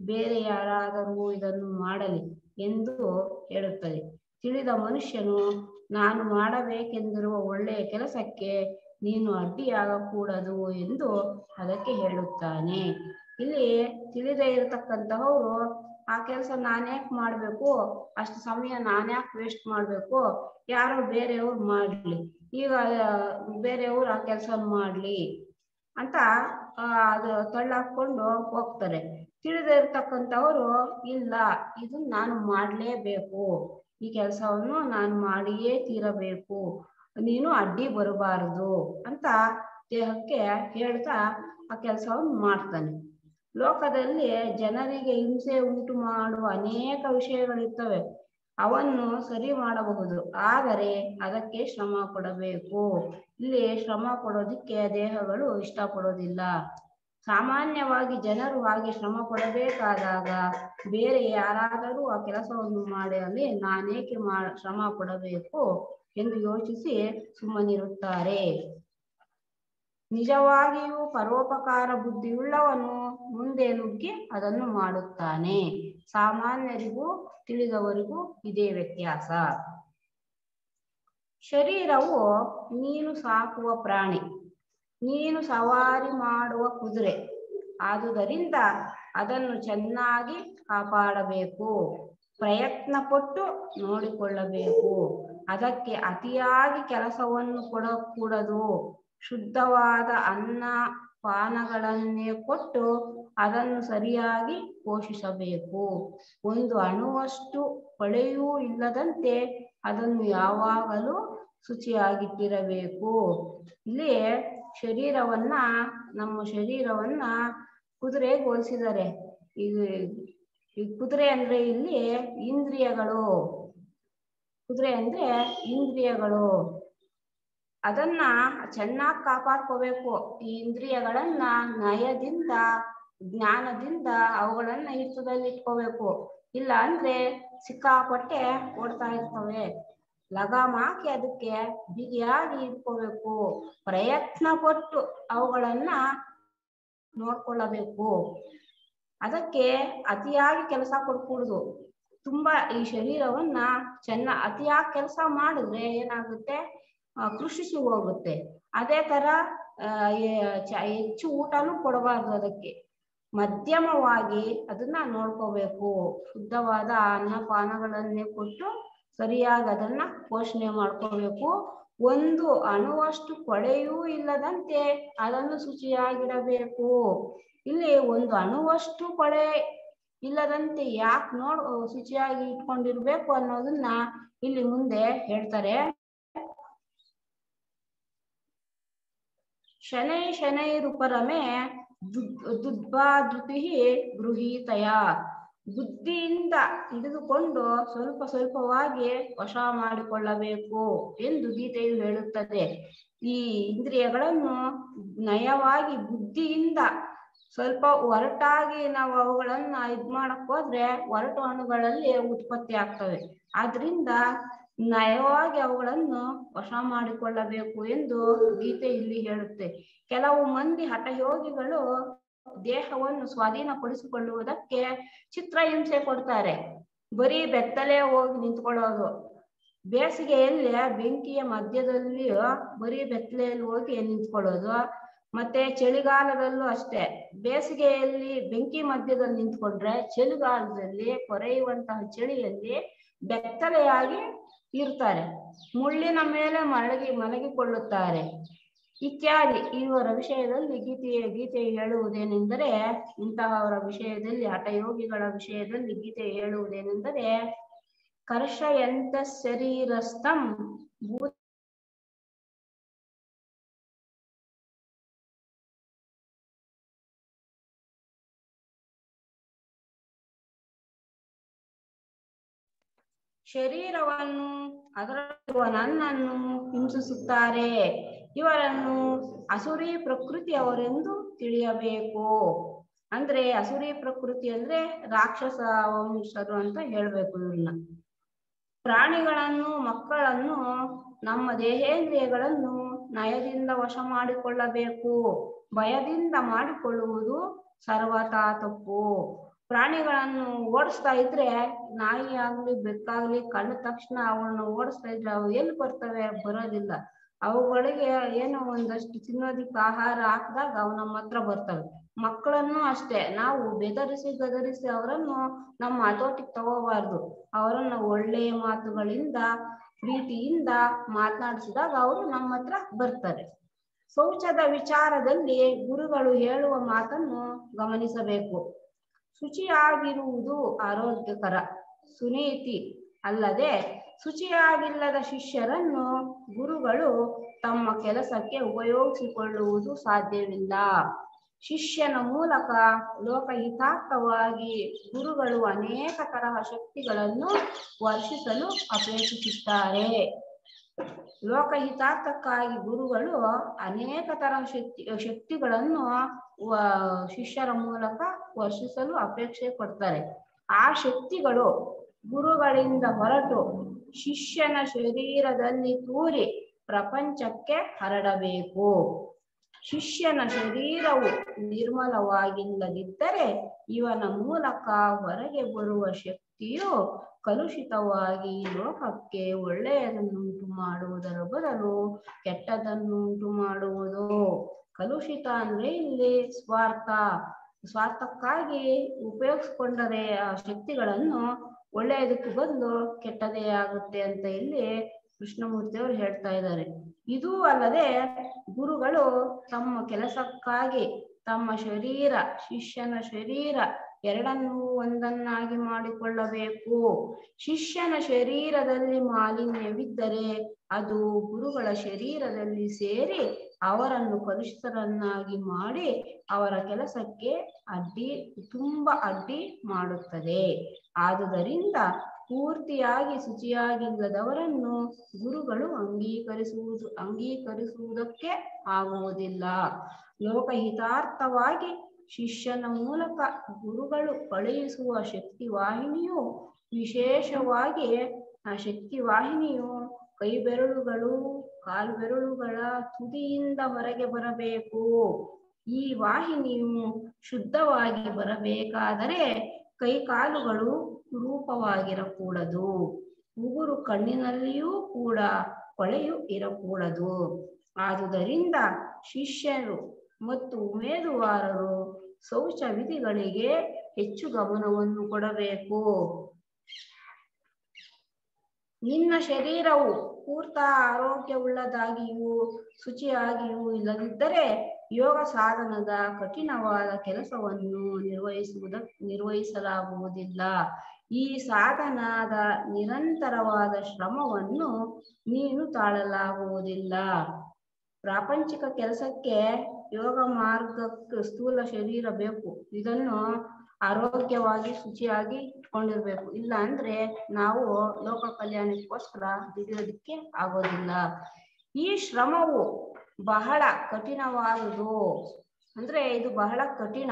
A: ಬೇರೆ ಯಾರಾದರೂ ಇದನ್ನು ಮಾಡಲಿ ಎಂದು ಹೇಳುತ್ತದೆ. ತಿಳಿದ ಮನುಷ್ಯನು ನಾನು ಮಾಡಬೇಕೆಂದಿರುವ ಒಳ್ಳೆಯ ಕೆಲಸಕ್ಕೆ ನೀನು ಅಡ್ಡಿಯಾಗಕೂಡದು ಎಂದು ಅದಕ್ಕೆ ಹೇಳುತ್ತಾನೆ. ಇಲ್ಲಿ ತಿಳಿದೇ ಇರತಕ್ಕಂತಹವರು ಆ ಕೆಲಸ ನಾನ್ಯಾಕೆ ಮಾಡಬೇಕು, ಅಷ್ಟು ಸಮಯ ನಾನ್ಯಾಕೆ ವೇಸ್ಟ್ ಮಾಡಬೇಕು, ಯಾರೋ ಬೇರೆಯವ್ರು ಮಾಡ್ಲಿ, ಈಗ ಬೇರೆಯವ್ರು ಆ ಕೆಲಸ ಮಾಡ್ಲಿ ಅಂತ ಅದು ತಳ್ಳಾಕೊಂಡು ಹೋಗ್ತಾರೆ. ತಿಳಿದೇ ಇರ್ತಕ್ಕಂಥವ್ರು ಇಲ್ಲ, ಇದು ನಾನು ಮಾಡಲೇಬೇಕು, ಈ ಕೆಲಸವನ್ನು ನಾನು ಮಾಡಿಯೇ ತೀರಬೇಕು, ನೀನು ಅಡ್ಡಿ ಬರಬಾರದು ಅಂತ ದೇಹಕ್ಕೆ ಹೇಳ್ತಾ ಆ ಕೆಲಸವನ್ನು ಮಾಡ್ತಾನೆ. ಲೋಕದಲ್ಲಿ ಜನರಿಗೆ ಹಿಂಸೆ ಉಂಟು ಮಾಡುವ ಅನೇಕ ವಿಷಯಗಳಿರ್ತವೆ. ಅವನ್ನು ಸರಿ ಮಾಡಬಹುದು, ಆದರೆ ಅದಕ್ಕೆ ಶ್ರಮ ಪಡಬೇಕು. ಇಲ್ಲಿ ಶ್ರಮ ಪಡೋದಿಕ್ಕೆ ದೇಹಗಳು ಇಷ್ಟಪಡೋದಿಲ್ಲ. ಸಾಮಾನ್ಯವಾಗಿ ಜನರು ಹಾಗೆ ಶ್ರಮ ಪಡಬೇಕಾದಾಗ ಬೇರೆ ಯಾರಾದರೂ ಆ ಕೆಲಸವನ್ನು ಮಾಡಲಿ, ನಾನೇಕೆ ಶ್ರಮ ಪಡಬೇಕು ಎಂದು ಯೋಚಿಸಿ ಸುಮ್ಮನಿರುತ್ತಾರೆ. ನಿಜವಾಗಿಯೂ ಪರೋಪಕಾರ ಬುದ್ಧಿಯುಳ್ಳವನು ಮುಂದೆ ನುಗ್ಗಿ ಅದನ್ನು ಮಾಡುತ್ತಾನೆ. ಸಾಮಾನ್ಯರಿಗೂ ತಿಳಿದವರಿಗೂ ಇದೇ ವ್ಯತ್ಯಾಸ. ಶರೀರವು ನೀನು ಸಾಕುವ ಪ್ರಾಣಿ, ನೀನು ಸವಾರಿ ಮಾಡುವ ಕುದುರೆ. ಆದುದರಿಂದ ಅದನ್ನು ಚೆನ್ನಾಗಿ ಕಾಪಾಡಬೇಕು, ಪ್ರಯತ್ನ ಪಟ್ಟು ನೋಡಿಕೊಳ್ಳಬೇಕು. ಅದಕ್ಕೆ ಅತಿಯಾಗಿ ಕೆಲಸವನ್ನು ಕೊಡಕೂಡದು. ಶುದ್ಧವಾದ ಅನ್ನ ಪಾನಗಳನ್ನೇ ಕೊಟ್ಟು ಅದನ್ನು ಸರಿಯಾಗಿ ಪೋಷಿಸಬೇಕು. ಒಂದು ಅಣುವಷ್ಟು ಕೊಳೆಯೂ ಇಲ್ಲದಂತೆ ಅದನ್ನು ಯಾವಾಗಲೂ ಶುಚಿಯಾಗಿಟ್ಟಿರಬೇಕು. ಇಲ್ಲಿ ಶರೀರವನ್ನ, ನಮ್ಮ ಶರೀರವನ್ನ ಕುದುರೆಗೆ ಹೋಲಿಸಿದ್ದಾರೆ. ಈ ಕುದುರೆ ಅಂದ್ರೆ ಇಲ್ಲಿ ಇಂದ್ರಿಯಗಳು. ಕುದುರೆ ಅಂದ್ರೆ ಇಂದ್ರಿಯಗಳು. ಅದನ್ನ ಚೆನ್ನಾಗಿ ಕಾಪಾಡ್ಕೋಬೇಕು. ಈ ಇಂದ್ರಿಯಗಳನ್ನ ನಯದಿಂದ, ಜ್ಞಾನದಿಂದ ಅವುಗಳನ್ನ ಹಿಡಿತದಲ್ಲಿ ಇಟ್ಕೋಬೇಕು. ಇಲ್ಲ ಅಂದ್ರೆ ಸಿಕ್ಕಾಪಟ್ಟೆ ಓಡ್ತಾ ಇರ್ತವೆ. ಲಗಾಮ ಹಾಕಿ ಅದಕ್ಕೆ ಬಿಗಿಯಾಗಿ ಇಟ್ಕೋಬೇಕು. ಪ್ರಯತ್ನ ಪಟ್ಟು ಅವುಗಳನ್ನ ನೋಡ್ಕೊಳ್ಳಬೇಕು. ಅದಕ್ಕೆ ಅತಿಯಾಗಿ ಕೆಲಸ ಕೊಡ್ಕೂಡುದು. ತುಂಬಾ ಈ ಶರೀರವನ್ನ ಅತಿಯಾಗಿ ಕೆಲಸ ಮಾಡಿದ್ರೆ ಏನಾಗುತ್ತೆ, ಕೃಷಿಸಿ ಹೋಗುತ್ತೆ. ಅದೇ ತರ ಹೆಚ್ಚು ಊಟನೂ ಕೊಡಬಾರ್ದು. ಅದಕ್ಕೆ ಮಧ್ಯಮವಾಗಿ ಅದನ್ನ ನೋಡ್ಕೋಬೇಕು. ಶುದ್ಧವಾದ ಅನ್ನಪಾನಗಳನ್ನೇ ಕೊಟ್ಟು ಸರಿಯಾಗಿ ಅದನ್ನ ಪೋಷಣೆ ಮಾಡ್ಕೋಬೇಕು. ಒಂದು ಅಣುವಷ್ಟು ಕೊಳೆಯೂ ಇಲ್ಲದಂತೆ ಅದನ್ನು ಶುಚಿಯಾಗಿಡಬೇಕು. ಇಲ್ಲಿ ಒಂದು ಅಣುವಷ್ಟು ಕೊಳೆ ಇಲ್ಲದಂತೆ ಯಾಕೆ ಶುಚಿಯಾಗಿ ಇಟ್ಕೊಂಡಿರ್ಬೇಕು ಅನ್ನೋದನ್ನ ಇಲ್ಲಿ ಮುಂದೆ ಹೇಳ್ತಾರೆ. ಶನೈರುಪರಮೆ ದುದ್ಬಾಧೃತಿ ಗೃಹೀತಯ. ಬುದ್ಧಿಯಿಂದ ಹಿಡಿದುಕೊಂಡು ಸ್ವಲ್ಪ ಸ್ವಲ್ಪವಾಗಿ ವಶ ಮಾಡಿಕೊಳ್ಳಬೇಕು ಎಂದು ಗೀತೆಯು ಹೇಳುತ್ತದೆ. ಈ ಇಂದ್ರಿಯಗಳನ್ನು ನಯವಾಗಿ ಬುದ್ಧಿಯಿಂದ ಸ್ವಲ್ಪ ಒರಟಾಗಿ ನಾವು ಅವುಗಳನ್ನ ಮಾಡಕ್ ಹೋದ್ರೆ ಒರಟು ಹಣ್ಣುಗಳಲ್ಲಿ ಉತ್ಪತ್ತಿ ಆಗ್ತವೆ. ಆದ್ರಿಂದ ನಯವಾಗಿ ಅವುಗಳನ್ನು ವಶ ಮಾಡಿಕೊಳ್ಳಬೇಕು ಎಂದು ಗೀತೆ ಇಲ್ಲಿ ಹೇಳುತ್ತೆ. ಕೆಲವು ಮಂದಿ ಹಠಯೋಗಿಗಳು ದೇಹವನ್ನು ಸ್ವಾಧೀನಪಡಿಸಿಕೊಳ್ಳುವುದಕ್ಕೆ ಚಿತ್ರಹಿಂಸೆ ಕೊಡ್ತಾರೆ. ಬರೀ ಬೆತ್ತಲೇ ಹೋಗಿ ನಿಂತ್ಕೊಳ್ಳೋದು. ಬೇಸಿಗೆಯಲ್ಲಿ ಬೆಂಕಿಯ ಮಧ್ಯದಲ್ಲಿ ಬರೀ ಬೆತ್ತಲೆಯಲ್ಲಿ ಹೋಗಿ ನಿಂತ್ಕೊಳ್ಳೋದು. ಮತ್ತೆ ಚಳಿಗಾಲದಲ್ಲೂ ಅಷ್ಟೇ. ಬೇಸಿಗೆಯಲ್ಲಿ ಬೆಂಕಿ ಮಧ್ಯದಲ್ಲಿ ನಿಂತ್ಕೊಂಡ್ರೆ ಚಳಿಗಾಲದಲ್ಲಿ ಕೊರೆಯುವಂತಹ ಚಳಿಯಲ್ಲಿ ಬೆತ್ತಲೆಯಾಗಿ ಇರ್ತಾರೆ. ಮುಳ್ಳಿನ ಮೇಲೆ ಮಲಗಿಕೊಳ್ಳುತ್ತಾರೆ ಇತ್ಯಾದಿ. ಇವರ ವಿಷಯದಲ್ಲಿ ಗೀತೆ ಹೇಳುವುದೇನೆಂದರೆ, ಇಂತಹವರ ವಿಷಯದಲ್ಲಿ, ಹಠಯೋಗಿಗಳ ವಿಷಯದಲ್ಲಿ ಗೀತೆ ಹೇಳುವುದೇನೆಂದರೆ, ಕರ್ಷಯಂತ ಶರೀರಸ್ಥಂ ಶರೀರವನ್ನು, ಅದರಲ್ಲಿರುವ ನನ್ನನ್ನು ಹಿಂಸಿಸುತ್ತಾರೆ. ಇವರನ್ನು ಅಸುರಿ ಪ್ರಕೃತಿಯವರೆಂದು ತಿಳಿಯಬೇಕು. ಅಂದ್ರೆ ಅಸುರಿ ಪ್ರಕೃತಿ ಅಂದ್ರೆ ರಾಕ್ಷಸ ವಂಶರು ಅಂತ ಹೇಳ್ಬೇಕು ಇವ್ರನ್ನ. ಪ್ರಾಣಿಗಳನ್ನು, ಮಕ್ಕಳನ್ನು, ನಮ್ಮ ದೇಹೇಂದ್ರಿಯಗಳನ್ನು ನಯದಿಂದ ವಶ ಮಾಡಿಕೊಳ್ಳಬೇಕು. ಭಯದಿಂದ ಮಾಡಿಕೊಳ್ಳುವುದು ಸರ್ವತಾ ತಪ್ಪು. ಪ್ರಾಣಿಗಳನ್ನು ಓಡಿಸ್ತಾ ಇದ್ರೆ, ನಾಯಿ ಆಗ್ಲಿ ಬೆಕ್ಕಾಗ್ಲಿ ಕಂಡ ತಕ್ಷಣ ಅವಳನ್ನ ಓಡಿಸ್ತಾ ಇದ್ರೆ ಅವು ಎಲ್ಲಿ ಬರ್ತವೆ? ಬರೋದಿಲ್ಲ. ಅವುಗಳಿಗೆ ಏನೋ ಒಂದಷ್ಟು ತಿನ್ನೋದಿಕ್ಕೆ ಆಹಾರ ಹಾಕಿದಾಗ ಅವು ನಮ್ಮ ಹತ್ರ ಬರ್ತವೆ. ಮಕ್ಕಳನ್ನು ಅಷ್ಟೇ, ನಾವು ಗದರಿಸಿ ಅವರನ್ನು ನಮ್ಮ ಹತೋಟಿಗೆ ತಗೋಬಾರ್ದು. ಅವರನ್ನ ಒಳ್ಳೆಯ ಮಾತುಗಳಿಂದ, ಪ್ರೀತಿಯಿಂದ ಮಾತನಾಡಿಸಿದಾಗ ಅವರು ನಮ್ಮ ಹತ್ರ ಬರ್ತಾರೆ. ಶೌಚದ ವಿಚಾರದಲ್ಲಿ ಗುರುಗಳು ಹೇಳುವ ಮಾತನ್ನು ಗಮನಿಸಬೇಕು. ಶುಚಿಯಾಗಿರುವುದು ಆರೋಗ್ಯಕರ ಸುನೀತಿ. ಅಲ್ಲದೆ ಶುಚಿಯಾಗಿಲ್ಲದ ಶಿಷ್ಯರನ್ನು ಗುರುಗಳು ತಮ್ಮ ಕೆಲಸಕ್ಕೆ ಉಪಯೋಗಿಸಿಕೊಳ್ಳುವುದು ಸಾಧ್ಯವಿಲ್ಲ. ಶಿಷ್ಯನ ಮೂಲಕ ಲೋಕಹಿತಾರ್ಥವಾಗಿ ಗುರುಗಳು ಅನೇಕ ತರಹ ಶಕ್ತಿಗಳನ್ನು ವರ್ಷಿಸಲು ಅಪೇಕ್ಷಿಸುತ್ತಾರೆ. ಲೋಕಹಿತಾರ್ಥಕ್ಕಾಗಿ ಗುರುಗಳು ಅನೇಕ ತರಹ ಶಕ್ತಿಗಳನ್ನು ಶಿಷ್ಯರ ಮೂಲಕ ವರ್ಷಿಸಲು ಅಪೇಕ್ಷೆ ಪಡ್ತಾರೆ. ಆ ಶಕ್ತಿಗಳು ಗುರುಗಳಿಂದ ಹೊರಟು ಶಿಷ್ಯನ ಶರೀರದಲ್ಲಿ ತೂರಿ ಪ್ರಪಂಚಕ್ಕೆ ಹರಡಬೇಕು. ಶಿಷ್ಯನ ಶರೀರವು ನಿರ್ಮಲವಾಗಿಲ್ಲದಿದ್ದರೆ ಇವನ ಮೂಲಕ ಹೊರಗೆ ಬರುವ ಶಕ್ತಿಯು ಕಲುಷಿತವಾಗಿ ಲೋಕಕ್ಕೆ ಒಳ್ಳೆಯದನ್ನುಂಟು ಮಾಡುವುದರ ಬದಲು ಕೆಟ್ಟದನ್ನುಂಟು ಮಾಡುವುದು. ಕಲುಷಿತ ಅಂದ್ರೆ ಇಲ್ಲಿ ಸ್ವಾರ್ಥಕ್ಕಾಗಿ ಉಪಯೋಗಿಸ್ಕೊಂಡರೆ ಆ ಶಕ್ತಿಗಳನ್ನು ಒಳ್ಳೆಯದಕ್ಕೆ ಬದಲು ಕೆಟ್ಟದೇ ಆಗುತ್ತೆ ಅಂತ ಇಲ್ಲಿ ಕೃಷ್ಣಮೂರ್ತಿಯವರು ಹೇಳ್ತಾ ಇದ್ದಾರೆ. ಇದೂ ಅಲ್ಲದೆ ಗುರುಗಳು ತಮ್ಮ ಕೆಲಸಕ್ಕಾಗಿ ತಮ್ಮ ಶಿಷ್ಯನ ಶರೀರ ಎರಡನ್ನೂ ಒಂದನ್ನಾಗಿ ಮಾಡಿಕೊಳ್ಳಬೇಕು. ಶಿಷ್ಯನ ಶರೀರದಲ್ಲಿ ಮಾಲಿನ್ಯವಿದ್ದರೆ ಅದು ಗುರುಗಳ ಶರೀರದಲ್ಲಿ ಸೇರಿ ಅವರನ್ನು ಕಲುಷಿತರನ್ನಾಗಿ ಮಾಡಿ ಅವರ ಕೆಲಸಕ್ಕೆ ಅಡ್ಡಿ ಮಾಡುತ್ತದೆ. ಆದುದರಿಂದ ಪೂರ್ತಿಯಾಗಿ ಶುಚಿಯಾಗಿಲ್ಲದವರನ್ನು ಗುರುಗಳು ಅಂಗೀಕರಿಸುವುದಕ್ಕೆ ಆಗುವುದಿಲ್ಲ. ಲೋಕಹಿತಾರ್ಥವಾಗಿ ಶಿಷ್ಯನ ಮೂಲಕ ಗುರುಗಳು ಕಳುಹಿಸುವ ಶಕ್ತಿವಾಹಿನಿಯು ವಿಶೇಷವಾಗಿ ಆ ಶಕ್ತಿವಾಹಿನಿಯು ಕೈಬೆರಳುಗಳು ಕಾಲ್ಬೆರಳುಗಳ ತುದಿಯಿಂದ ಹೊರಗೆ ಬರಬೇಕು. ಈ ವಾಹಿನಿಯು ಶುದ್ಧವಾಗಿ ಬರಬೇಕಾದರೆ ಕೈಕಾಲುಗಳು ರೂಪವಾಗಿರಕೂಡದು. ಉಗುರು ಕಣ್ಣಿನಲ್ಲಿಯೂ ಕೂಡ ಕೊಳೆಯು ಇರಕೂಡದು. ಆದುದರಿಂದ ಶಿಷ್ಯರು ಮತ್ತು ಉಮೇದುವಾರರು ಶೌಚ ವಿಧಿಗಳಿಗೆ ಹೆಚ್ಚು ಗಮನವನ್ನು ಕೊಡಬೇಕು. ನಿನ್ನ ಶರೀರವು ಪೂರ್ತ ಆರೋಗ್ಯವುಳ್ಳದಾಗಿಯೂ ಶುಚಿಯಾಗಿಯೂ ಇಲ್ಲದಿದ್ದರೆ ಯೋಗ ಸಾಧನದ ಕಠಿಣವಾದ ಕೆಲಸವನ್ನು ನಿರ್ವಹಿಸಲಾಗುವುದಿಲ್ಲ. ಈ ಸಾಧನದ ನಿರಂತರವಾದ ಶ್ರಮವನ್ನು ನೀನು ತಾಳಲಾಗುವುದಿಲ್ಲ. ಪ್ರಾಪಂಚಿಕ ಕೆಲಸಕ್ಕೆ ಯೋಗ ಮಾರ್ಗಕ್ಕೆ ಸ್ಥೂಲ ಶರೀರ ಬೇಕು. ಇದನ್ನು ಆರೋಗ್ಯವಾಗಿ ಶುಚಿಯಾಗಿ ಇಟ್ಕೊಂಡಿರ್ಬೇಕು. ಇಲ್ಲ ಅಂದ್ರೆ ನಾವು ಲೋಕ ಕಲ್ಯಾಣಕ್ಕೋಸ್ಕರ ದುಡಿಯೋದಕ್ಕೆ ಆಗೋದಿಲ್ಲ. ಈ ಶ್ರಮವು ಬಹಳ ಕಠಿಣವಾದುದು. ಅಂದ್ರೆ ಇದು ಬಹಳ ಕಠಿಣ.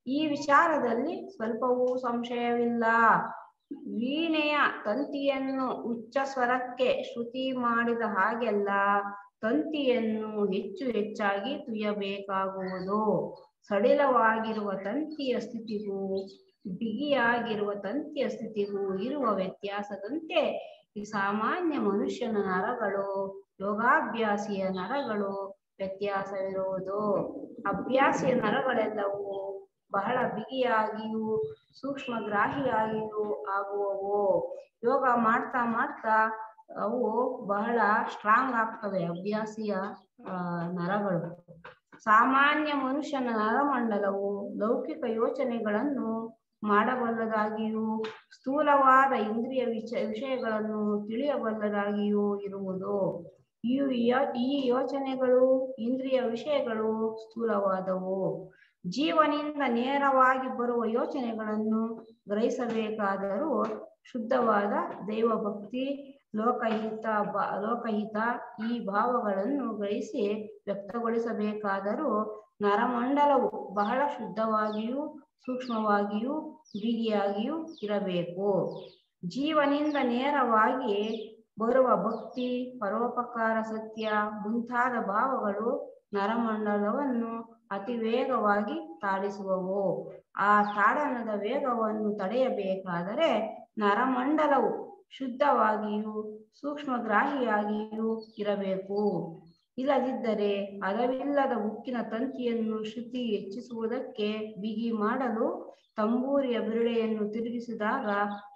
A: ಈ ವಿಚಾರದಲ್ಲಿ ಸ್ವಲ್ಪವೂ ಸಂಶಯವಿಲ್ಲ. ವೀಣೆಯ ತಂತಿಯನ್ನು ಉಚ್ಚ ಸ್ವರಕ್ಕೆ ಶ್ರುತಿ ಮಾಡಿದ ಹಾಗೆಲ್ಲ ತಂತಿಯನ್ನು ಹೆಚ್ಚು ಹೆಚ್ಚಾಗಿ ತುಯ್ಯಬೇಕಾಗುವುದು. ಸಡಿಲವಾಗಿರುವ ತಂತಿಯ ಸ್ಥಿತಿಗೂ ಬಿಗಿಯಾಗಿರುವ ತಂತಿಯ ಸ್ಥಿತಿಗೂ ಇರುವ ವ್ಯತ್ಯಾಸದಂತೆ ಈ ಸಾಮಾನ್ಯ ಮನುಷ್ಯನ ನರಗಳು ಯೋಗಾಭ್ಯಾಸಿಯ ನರಗಳು ವ್ಯತ್ಯಾಸವಿರುವುದು. ಅಭ್ಯಾಸಿಯ ನರಗಳೆಲ್ಲವೂ ಬಹಳ ಬಿಗಿಯಾಗಿಯೂ ಸೂಕ್ಷ್ಮಗ್ರಾಹಿಯಾಗಿಯೂ ಆಗುವವು. ಯೋಗ ಮಾಡ್ತಾ ಮಾಡ್ತಾ ಅವು ಬಹಳ ಸ್ಟ್ರಾಂಗ್ ಆಗ್ತವೆ. ಅಭ್ಯಾಸಿಯ ನರಗಳು. ಸಾಮಾನ್ಯ ಮನುಷ್ಯನ ನರಮಂಡಲವು ಲೌಕಿಕ ಯೋಚನೆಗಳನ್ನು ಮಾಡಬಲ್ಲದಾಗಿಯೂ ಸ್ಥೂಲವಾದ ಇಂದ್ರಿಯ ವಿಷಯಗಳನ್ನು ತಿಳಿಯಬಲ್ಲದಾಗಿಯೂ ಇರುವುದು. ಈ ಯೋಚನೆಗಳು ಇಂದ್ರಿಯ ವಿಷಯಗಳು ಸ್ಥೂಲವಾದವು. ಜೀವನಿಂದ ನೇರವಾಗಿ ಬರುವ ಯೋಚನೆಗಳನ್ನು ಗ್ರಹಿಸಬೇಕಾದರೂ ಶುದ್ಧವಾದ ದೈವಭಕ್ತಿ ಲೋಕಹಿತ ಈ ಭಾವಗಳನ್ನು ಗ್ರಹಿಸಿ ವ್ಯಕ್ತಗೊಳಿಸಬೇಕಾದರೂ ನರಮಂಡಲವು ಬಹಳ ಶುದ್ಧವಾಗಿಯೂ ಸೂಕ್ಷ್ಮವಾಗಿಯೂ ಬಿಗಿಯಾಗಿಯೂ ಇರಬೇಕು. ಜೀವನಿಂದ ನೇರವಾಗಿ ಬರುವ ಭಕ್ತಿ ಪರೋಪಕಾರ ಸತ್ಯ ಮುಂತಾದ ಭಾವಗಳು ನರಮಂಡಲವನ್ನು ಅತಿ ವೇಗವಾಗಿ ತಾಡಿಸುವವು. ಆ ತಾಡನದ ವೇಗವನ್ನು ತಡೆಯಬೇಕಾದರೆ ನರಮಂಡಲವು ಶುದ್ಧವಾಗಿಯೂ ಸೂಕ್ಷ್ಮಗ್ರಾಹಿಯಾಗಿಯೂ ಇರಬೇಕು. ಇಲ್ಲದಿದ್ದರೆ ಹದವಿಲ್ಲದ ಉಕ್ಕಿನ ತಂತಿಯನ್ನು ಶ್ರುತಿ ಹೆಚ್ಚಿಸುವುದಕ್ಕೆ ಬಿಗಿ ಮಾಡಲು ತಂಬೂರಿಯ ಬಿರುಡೆಯನ್ನು ತಿರುಗಿಸಿದಾಗ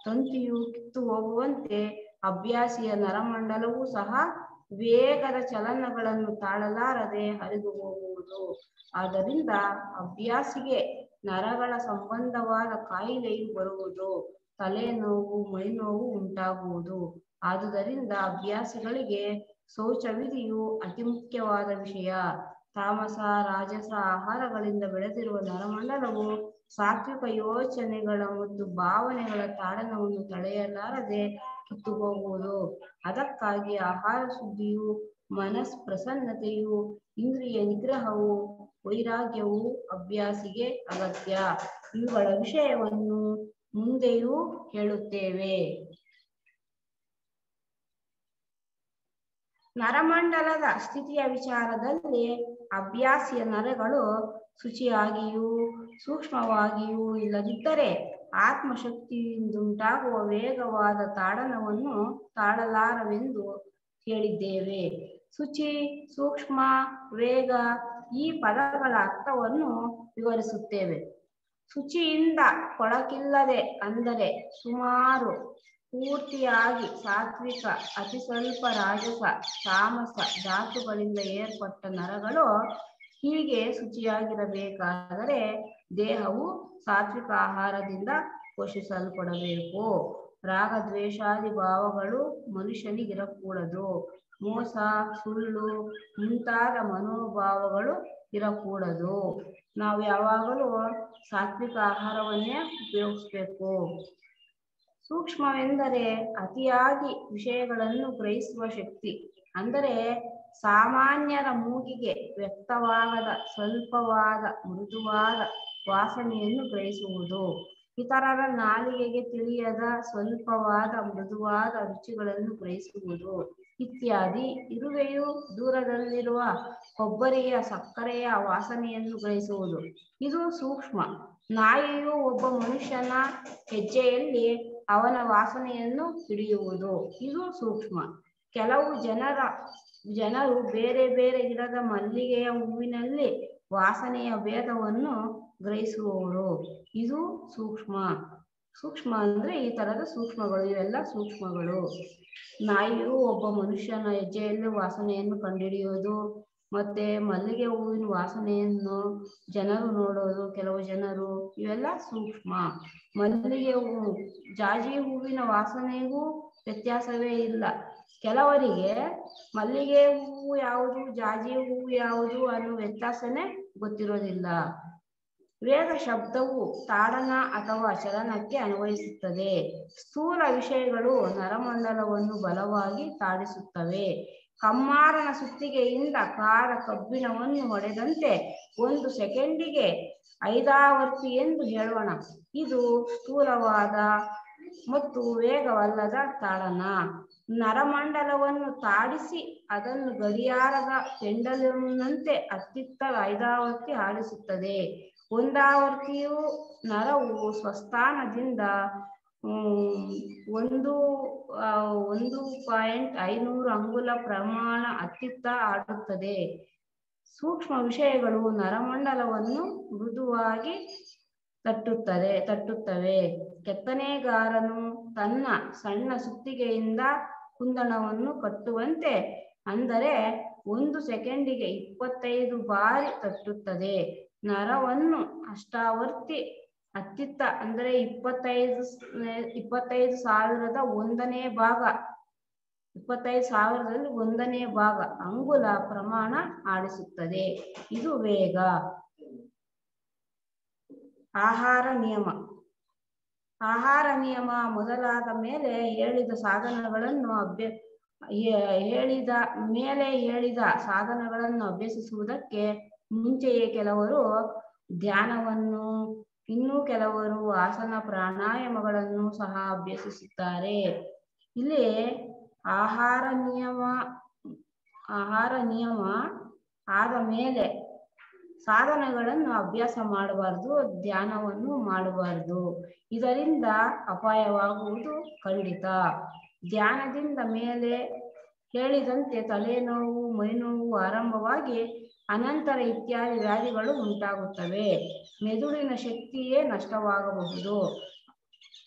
A: ತಂತಿಯು ಕಿತ್ತು ಹೋಗುವಂತೆ ಅಭ್ಯಾಸಿಯ ನರಮಂಡಲವೂ ಸಹ ವೇಗದ ಚಲನಗಳನ್ನು ತಾಳಲಾರದೆ ಹರಿದು ಹೋಗುವುದು. ಆದ್ದರಿಂದ ಅಭ್ಯಾಸಿಗೆ ನರಗಳ ಸಂಬಂಧವಾದ ಕಾಯಿಲೆಯು ಬರುವುದು. ತಲೆನೋವು ಮೈನೋವು ಉಂಟಾಗುವುದು. ಆದುದರಿಂದ ಅಭ್ಯಾಸಿಗಳಿಗೆ ಶೌಚವಿಧಿಯು ಅತಿ ಮುಖ್ಯವಾದ ವಿಷಯ. ತಾಮಸ ರಾಜಸ ಆಹಾರಗಳಿಂದ ಬೆಳೆದಿರುವ ನರಮಂಡಲವು ಸಾತ್ವಿಕ ಯೋಚನೆಗಳ ಮತ್ತು ಭಾವನೆಗಳ ತಾಡನವನ್ನು ತಡೆಯಲಾರದೆ ಕಿತ್ತು ಹೋಗುವುದು. ಅದಕ್ಕಾಗಿ ಆಹಾರ ಶುದ್ಧಿಯು ಮನಸ್ ಪ್ರಸನ್ನತೆಯು ಇಂದ್ರಿಯ ನಿಗ್ರಹವು ವೈರಾಗ್ಯವು ಅಭ್ಯಾಸಿಗೆ ಅಗತ್ಯ. ಇವುಗಳ ವಿಷಯವನ್ನು ಮುಂದೆಯೂ ಹೇಳುತ್ತೇವೆ. ನರಮಂಡಲದ ಸ್ಥಿತಿಯ ವಿಚಾರದಲ್ಲಿ ಅಭ್ಯಾಸಿಯ ನರಗಳು ಶುಚಿಯಾಗಿಯೂ ಸೂಕ್ಷ್ಮವಾಗಿಯೂ ಇಲ್ಲದಿದ್ದರೆ ಆತ್ಮಶಕ್ತಿಯಿಂದುಂಟಾಗುವ ವೇಗವಾದ ತಾಡನವನ್ನು ತಾಳಲಾರವೆಂದು ಹೇಳಿದ್ದೇವೆ. ಶುಚಿ ಸೂಕ್ಷ್ಮ ವೇಗ ಈ ಪದಗಳ ಅರ್ಥವನ್ನು ವಿವರಿಸುತ್ತೇವೆ. ಶುಚಿಯಿಂದ ಕೊಳಕಿಲ್ಲದೆ ಅಂದರೆ ಸುಮಾರು ಪೂರ್ತಿಯಾಗಿ ಸಾತ್ವಿಕ ಅತಿ ಸ್ವಲ್ಪ ರಾಜಸ ತಾಮಸ ಧಾತುಗಳಿಂದ ಏರ್ಪಟ್ಟ ನರಗಳು ಹೀಗೆ ಶುಚಿಯಾಗಿರಬೇಕಾದರೆ ದೇಹವು ಸಾತ್ವಿಕ ಆಹಾರದಿಂದ ಪೋಷಿಸಲ್ಪಡಬೇಕು. ರಾಗದ್ವೇಷಾದಿ ಭಾವಗಳು ಮನುಷ್ಯನಿಗಿರಕೂಡದು. ಮೋಸ, ಸುಳ್ಳು ಮುಂತಾದ ಮನೋಭಾವಗಳು ಇರಕೂಡದು. ನಾವು ಯಾವಾಗಲೂ ಸಾತ್ವಿಕ ಆಹಾರವನ್ನೇ ಉಪಯೋಗಿಸ್ಬೇಕು. ಸೂಕ್ಷ್ಮವೆಂದರೆ ಅತಿಯಾಗಿ ವಿಷಯಗಳನ್ನು ಗ್ರಹಿಸುವ ಶಕ್ತಿ. ಅಂದರೆ ಸಾಮಾನ್ಯರ ಮೂಗಿಗೆ ವ್ಯಕ್ತವಾಗದ ಸ್ವಲ್ಪವಾದ ಮೃದುವಾದ ವಾಸನೆಯನ್ನು ಗ್ರಹಿಸುವುದು. ಇತರರ ನಾಲಿಗೆಗೆ ತಿಳಿಯದ ಸ್ವಲ್ಪವಾದ ಮೃದುವಾದ ರುಚಿಗಳನ್ನು ಗ್ರಹಿಸುವುದು ಇತ್ಯಾದಿ. ಇರುವೆಯು ದೂರದಲ್ಲಿರುವ ಕೊಬ್ಬರಿಯ ಸಕ್ಕರೆಯ ವಾಸನೆಯನ್ನು ಗ್ರಹಿಸುವುದು, ಇದು ಸೂಕ್ಷ್ಮ. ನಾಯಿಯು ಒಬ್ಬ ಮನುಷ್ಯನ ಹೆಜ್ಜೆಯಲ್ಲಿ ಅವನ ವಾಸನೆಯನ್ನು ಹಿಡಿಯುವುದು, ಇದು ಸೂಕ್ಷ್ಮ. ಕೆಲವು ಜನರು ಬೇರೆ ಬೇರೆ ಗಿಡದ ಮಲ್ಲಿಗೆಯ ಹೂವಿನಲ್ಲಿ ವಾಸನೆಯ ಭೇದವನ್ನು ಗ್ರಹಿಸುವವರು, ಇದು ಸೂಕ್ಷ್ಮ. ಸೂಕ್ಷ್ಮ ಅಂದ್ರೆ ಈ ತರದ ಸೂಕ್ಷ್ಮಗಳು, ಇವೆಲ್ಲ ಸೂಕ್ಷ್ಮಗಳು. ನಾಯಿಯು ಒಬ್ಬ ಮನುಷ್ಯನ ಹೆಜ್ಜೆಯಲ್ಲಿ ವಾಸನೆಯನ್ನು ಕಂಡುಹಿಡಿಯೋದು, ಮತ್ತೆ ಮಲ್ಲಿಗೆ ಹೂವಿನ ವಾಸನೆಯನ್ನು ಜನರು ನೋಡೋದು, ಕೆಲವು ಜನರು, ಇವೆಲ್ಲ ಸೂಕ್ಷ್ಮ. ಮಲ್ಲಿಗೆ ಹೂವು, ಜಾಜಿ ಹೂವಿನ ವಾಸನೆಗೂ ವ್ಯತ್ಯಾಸವೇ ಇಲ್ಲ. ಕೆಲವರಿಗೆ ಮಲ್ಲಿಗೆ ಹೂವು ಯಾವುದು, ಜಾಜಿ ಹೂವು ಯಾವುದು ಅನ್ನೋ ವ್ಯತ್ಯಾಸನೇ ಗೊತ್ತಿರೋದಿಲ್ಲ. ವೇಗ ಶಬ್ದವು ತಾಡನ ಅಥವಾ ಚಲನಕ್ಕೆ ಅನ್ವಯಿಸುತ್ತದೆ. ಸ್ಥೂಲ ವಿಷಯಗಳು ನರಮಂಡಲವನ್ನು ಬಲವಾಗಿ ತಾಡಿಸುತ್ತವೆ. ಕಮ್ಮಾರನ ಸುತ್ತಿಗೆಯಿಂದ ಕಾರ ಕಬ್ಬಿಣವನ್ನು ಹೊಡೆದಂತೆ 1 ಸೆಕೆಂಡಿಗೆ 5 ಆವರ್ತಿ ಎಂದು ಹೇಳೋಣ. ಇದು ಸ್ಥೂಲವಾದ ಮತ್ತು ವೇಗವಲ್ಲದ ತಾಡನ. ನರಮಂಡಲವನ್ನು ತಾಡಿಸಿ ಅದನ್ನು ಗಡಿಯಾರದ ಪೆಂಡಲಂನಂತೆ ಅತ್ತಿತ್ತ 5 ಆವರ್ತಿ ಆಡಿಸುತ್ತದೆ. 1 ಆವರ್ತಿಯು ನರವು ಸ್ವಸ್ಥಾನದಿಂದ 1.500 ಅಂಗುಲ ಪ್ರಮಾಣ ಅತ್ತಿತ್ತ ಆಡುತ್ತದೆ. ಸೂಕ್ಷ್ಮ ವಿಷಯಗಳು ನರಮಂಡಲವನ್ನು ಮೃದುವಾಗಿ ತಟ್ಟುತ್ತವೆ. ಕೆತ್ತನೆಗಾರನು ತನ್ನ ಸಣ್ಣ ಸುತ್ತಿಗೆಯಿಂದ ಕುಂದಣವನ್ನು ಕಟ್ಟುವಂತೆ, ಅಂದರೆ 1 ಸೆಕೆಂಡಿಗೆ 25 ಬಾರಿ ತಟ್ಟುತ್ತದೆ. ನರವನ್ನು ಅಷ್ಟಾವರ್ತಿ ಅತ್ತಿತ್ತ, ಅಂದರೆ 25,000ದ 1ನೇ ಭಾಗ, 25,000ರಲ್ಲಿ 1ನೇ ಭಾಗ ಅಂಗುಲ ಪ್ರಮಾಣ ಆಡಿಸುತ್ತದೆ, ಇದು ವೇಗ. ಆಹಾರ ನಿಯಮ. ಆಹಾರ ನಿಯಮ ಮೊದಲಾದ ಮೇಲೆ ಹೇಳಿದ ಸಾಧನಗಳನ್ನು ಅಭ್ಯಸಿಸುವುದಕ್ಕೆ ಮುಂಚೆಯೇ ಕೆಲವರು ಧ್ಯಾನವನ್ನು, ಇನ್ನು ಕೆಲವರು ಆಸನ ಪ್ರಾಣಾಯಾಮಗಳನ್ನು ಸಹ ಅಭ್ಯಸಿಸುತ್ತಾರೆ. ಇಲ್ಲಿ ಆಹಾರ ನಿಯಮ ಆದ ಮೇಲೆ ಸಾಧನಗಳನ್ನು ಅಭ್ಯಾಸ ಮಾಡಬಾರ್ದು, ಧ್ಯಾನವನ್ನು ಮಾಡಬಾರ್ದು. ಇದರಿಂದ ಅಪಾಯವಾಗುವುದು ಖಂಡಿತ. ಧ್ಯಾನದಿಂದ ಮೇಲೆ ಹೇಳಿದಂತೆ ತಲೆನೋವು, ಮೈನೋವು ಆರಂಭವಾಗಿ ಅನಂತರ ಇತ್ಯಾದಿ ವ್ಯಾಧಿಗಳು ಉಂಟಾಗುತ್ತವೆ. ಮೆದುಳಿನ ಶಕ್ತಿಯೇ ನಷ್ಟವಾಗಬಹುದು.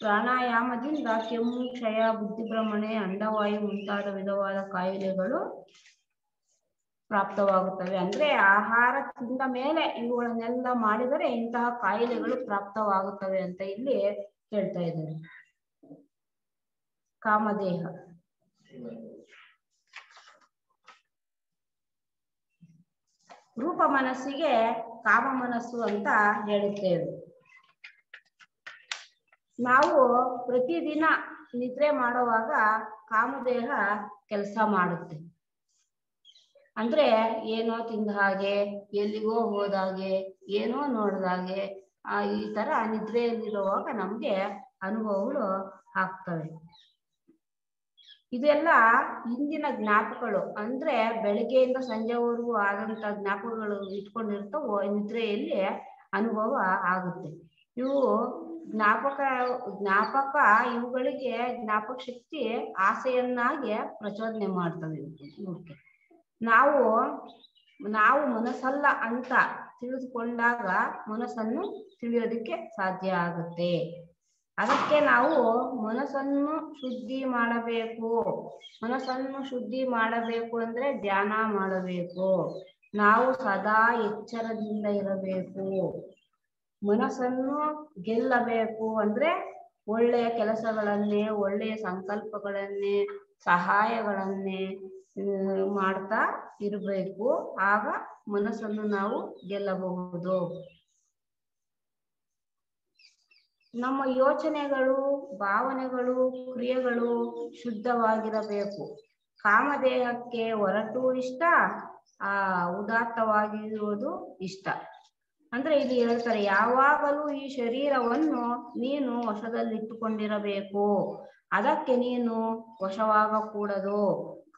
A: ಪ್ರಾಣಾಯಾಮದಿಂದ ಕೆಮ್ಮು, ಕ್ಷಯ, ಬುದ್ಧಿಭ್ರಮಣೆ, ಅಂಡವಾಯು ಮುಂತಾದ ವಿಧವಾದ ಕಾಯಿಲೆಗಳು ಪ್ರಾಪ್ತವಾಗುತ್ತವೆ. ಅಂದ್ರೆ ಆಹಾರ ತಿಂದ ಮೇಲೆ ಇವುಗಳನ್ನೆಲ್ಲ ಮಾಡಿದರೆ ಇಂತಹ ಕಾಯಿಲೆಗಳು ಪ್ರಾಪ್ತವಾಗುತ್ತವೆ ಅಂತ ಇಲ್ಲಿ ಹೇಳ್ತಾ ಇದ್ದಾರೆ. ಕಾಮದೇಹ. ರೂಪ ಮನಸ್ಸಿಗೆ ಕಾಮ ಮನಸ್ಸು ಅಂತ ಹೇಳುತ್ತೇವೆ. ನಾವು ಪ್ರತಿದಿನ ನಿದ್ರೆ ಮಾಡುವಾಗ ಕಾಮದೇಹ ಕೆಲಸ ಮಾಡುತ್ತೆ. ಅಂದ್ರೆ ಏನೋ ತಿಂದ ಹಾಗೆ, ಎಲ್ಲಿಗೋ ಹೋದಾಗೆ, ಏನೋ ನೋಡ್ದಾಗೆ, ಈ ತರ ನಿದ್ರೆಯಲ್ಲಿರುವಾಗ ನಮ್ಗೆ ಅನುಭವಗಳು ಆಗ್ತವೆ. ಇದೆಲ್ಲ ಹಿಂದಿನ ಜ್ಞಾಪಕಗಳು, ಅಂದ್ರೆ ಬೆಳಗ್ಗೆಯಿಂದ ಸಂಜೆವರೆಗೂ ಆದಂತ ಜ್ಞಾಪಕಗಳು ಇಟ್ಕೊಂಡಿರ್ತವೋ ನಿದ್ರೆಯಲ್ಲಿ ಅನುಭವ ಆಗುತ್ತೆ. ಇವು ಜ್ಞಾಪಕ ಇವುಗಳಿಗೆ ಜ್ಞಾಪಕ ಶಕ್ತಿ ಆಸೆಯನ್ನಾಗಿ ಪ್ರಚೋದನೆ ಮಾಡ್ತವೆ. ಇವಕ್ಕೆ ನಾವು ಮನಸ್ಸಲ್ಲ ಅಂತ ತಿಳಿದುಕೊಂಡಾಗ ಮನಸ್ಸನ್ನು ತಿಳಿಯೋದಕ್ಕೆ ಸಾಧ್ಯ ಆಗುತ್ತೆ. ಅದಕ್ಕೆ ನಾವು ಮನಸ್ಸನ್ನು ಶುದ್ಧಿ ಮಾಡಬೇಕು. ಮನಸ್ಸನ್ನು ಶುದ್ಧಿ ಮಾಡಬೇಕು ಅಂದ್ರೆ ಧ್ಯಾನ ಮಾಡಬೇಕು. ನಾವು ಸದಾ ಎಚ್ಚರದಿಂದ ಇರಬೇಕು. ಮನಸ್ಸನ್ನು ಗೆಲ್ಲಬೇಕು ಅಂದ್ರೆ ಒಳ್ಳೆಯ ಕೆಲಸಗಳನ್ನೇ, ಒಳ್ಳೆಯ ಸಂಕಲ್ಪಗಳನ್ನೇ, ಸಹಾಯಗಳನ್ನೇ ಮಾಡ್ತಾ ಇರಬೇಕು. ಆಗ ಮನಸ್ಸನ್ನು ನಾವು ಗೆಲ್ಲಬಹುದು. ನಮ್ಮ ಯೋಚನೆಗಳು, ಭಾವನೆಗಳು, ಕ್ರಿಯೆಗಳು ಶುದ್ಧವಾಗಿರಬೇಕು. ಕಾಮದೇಹಕ್ಕೆ ಹೊರಟು ಇಷ್ಟ, ಉದಾತ್ತವಾಗಿರುವುದು ಇಷ್ಟ. ಅಂದ್ರೆ ಇಲ್ಲಿ ಹೇಳ್ತಾರೆ, ಯಾವಾಗಲೂ ಈ ಶರೀರವನ್ನು ನೀನು ವಶದಲ್ಲಿಟ್ಟುಕೊಂಡಿರಬೇಕು. ಅದಕ್ಕೆ ನೀನು ವಶವಾಗಕೂಡದು.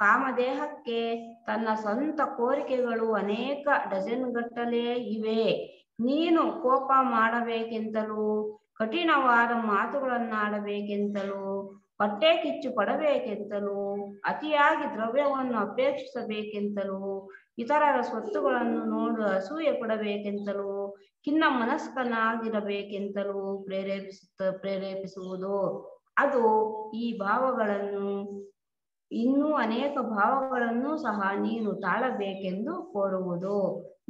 A: ಕಾಮದೇಹಕ್ಕೆ ತನ್ನ ಸ್ವಂತ ಕೋರಿಕೆಗಳು ಅನೇಕ ಡಜನ್ ಗಟ್ಟಲೆ ಇವೆ. ನೀನು ಕೋಪ ಮಾಡಬೇಕೆಂತಲೂ, ಕಠಿಣವಾದ ಮಾತುಗಳನ್ನಾಡಬೇಕೆಂತಲೂ, ಹೊಟ್ಟೆ ಕಿಚ್ಚು ಪಡಬೇಕೆಂತಲೂ, ಅತಿಯಾಗಿ ದ್ರವ್ಯವನ್ನು ಅಪೇಕ್ಷಿಸಬೇಕೆಂತಲೂ, ಇತರರ ಸ್ವತ್ತುಗಳನ್ನು ನೋಡಿ ಅಸೂಯೆ ಪಡಬೇಕೆಂತಲೂ, ಖಿನ್ನ ಮನಸ್ಕನಾಗಿರಬೇಕೆಂತಲೂ ಪ್ರೇರೇಪಿಸುವುದು. ಅದು ಈ ಭಾವಗಳನ್ನು, ಇನ್ನೂ ಅನೇಕ ಭಾವಗಳನ್ನು ಸಹ ನೀನು ತಾಳಬೇಕೆಂದು ಕೋರುವುದು.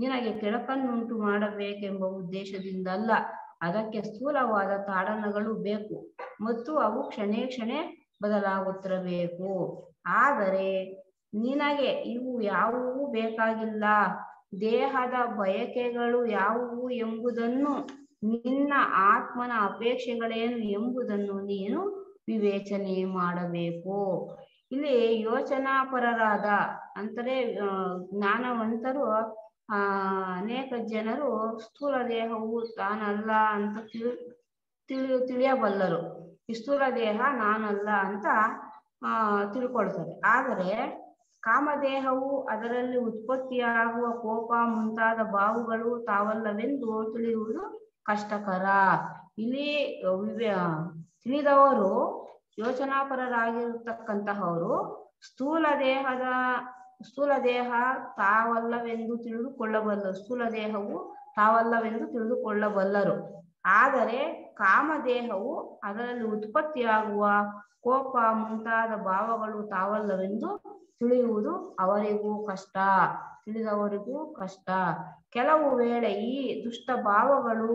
A: ನಿನಗೆ ಕೆಳಕನ್ನುಂಟು ಮಾಡಬೇಕೆಂಬ ಉದ್ದೇಶದಿಂದಲ್ಲ. ಅದಕ್ಕೆ ಸ್ಥೂಲವಾದ ತಾಡನಗಳು ಬೇಕು ಮತ್ತು ಅವು ಕ್ಷಣೇ ಕ್ಷಣೇ ಬದಲಾಗುತ್ತಿರಬೇಕು. ಆದರೆ ನಿನಗೆ ಇವು ಯಾವುವೂ ಬೇಕಾಗಿಲ್ಲ. ದೇಹದ ಬಯಕೆಗಳು ಯಾವುವು ಎಂಬುದನ್ನು, ನಿನ್ನ ಆತ್ಮನ ಅಪೇಕ್ಷೆಗಳೇನು ಎಂಬುದನ್ನು ನೀನು ವಿವೇಚನೆ ಮಾಡಬೇಕು. ಇಲ್ಲಿ ಯೋಚನಾಪರರಾದ ಅಂದರೆ ಜ್ಞಾನವಂತರು ಅನೇಕ ಜನರು ಸ್ಥೂಲ ದೇಹವು ತಾನಲ್ಲ ಅಂತ ತಿಳಿಯಬಲ್ಲರು. ಈ ಸ್ಥೂಲ ದೇಹ ನಾನಲ್ಲ ಅಂತ ತಿಳ್ಕೊಳ್ತಾರೆ. ಆದರೆ ಕಾಮದೇಹವು, ಅದರಲ್ಲಿ ಉತ್ಪತ್ತಿಯಾಗುವ ಕೋಪ ಮುಂತಾದ ಭಾವಗಳು ತಾವಲ್ಲವೆಂದು ತಿಳಿಯುವುದು ಕಷ್ಟಕರ. ಇಲ್ಲಿ ತಿಳಿದವರು, ಯೋಚನಾಪರರಾಗಿರತಕ್ಕಂತಹವರು ಸ್ಥೂಲ ದೇಹ ತಾವಲ್ಲವೆಂದು ತಿಳಿದುಕೊಳ್ಳಬಲ್ಲರು. ಸ್ಥೂಲ ದೇಹವು ತಾವಲ್ಲವೆಂದು ತಿಳಿದುಕೊಳ್ಳಬಲ್ಲರು. ಆದರೆ ಕಾಮದೇಹವು, ಅದರಲ್ಲಿ ಉತ್ಪತ್ತಿಯಾಗುವ ಕೋಪ ಮುಂತಾದ ಭಾವಗಳು ತಾವಲ್ಲವೆಂದು ತಿಳಿಯುವುದು ಅವರಿಗೂ ಕಷ್ಟ, ತಿಳಿದವರಿಗೂ ಕಷ್ಟ. ಕೆಲವು ವೇಳೆ ಈ ದುಷ್ಟ ಭಾವಗಳು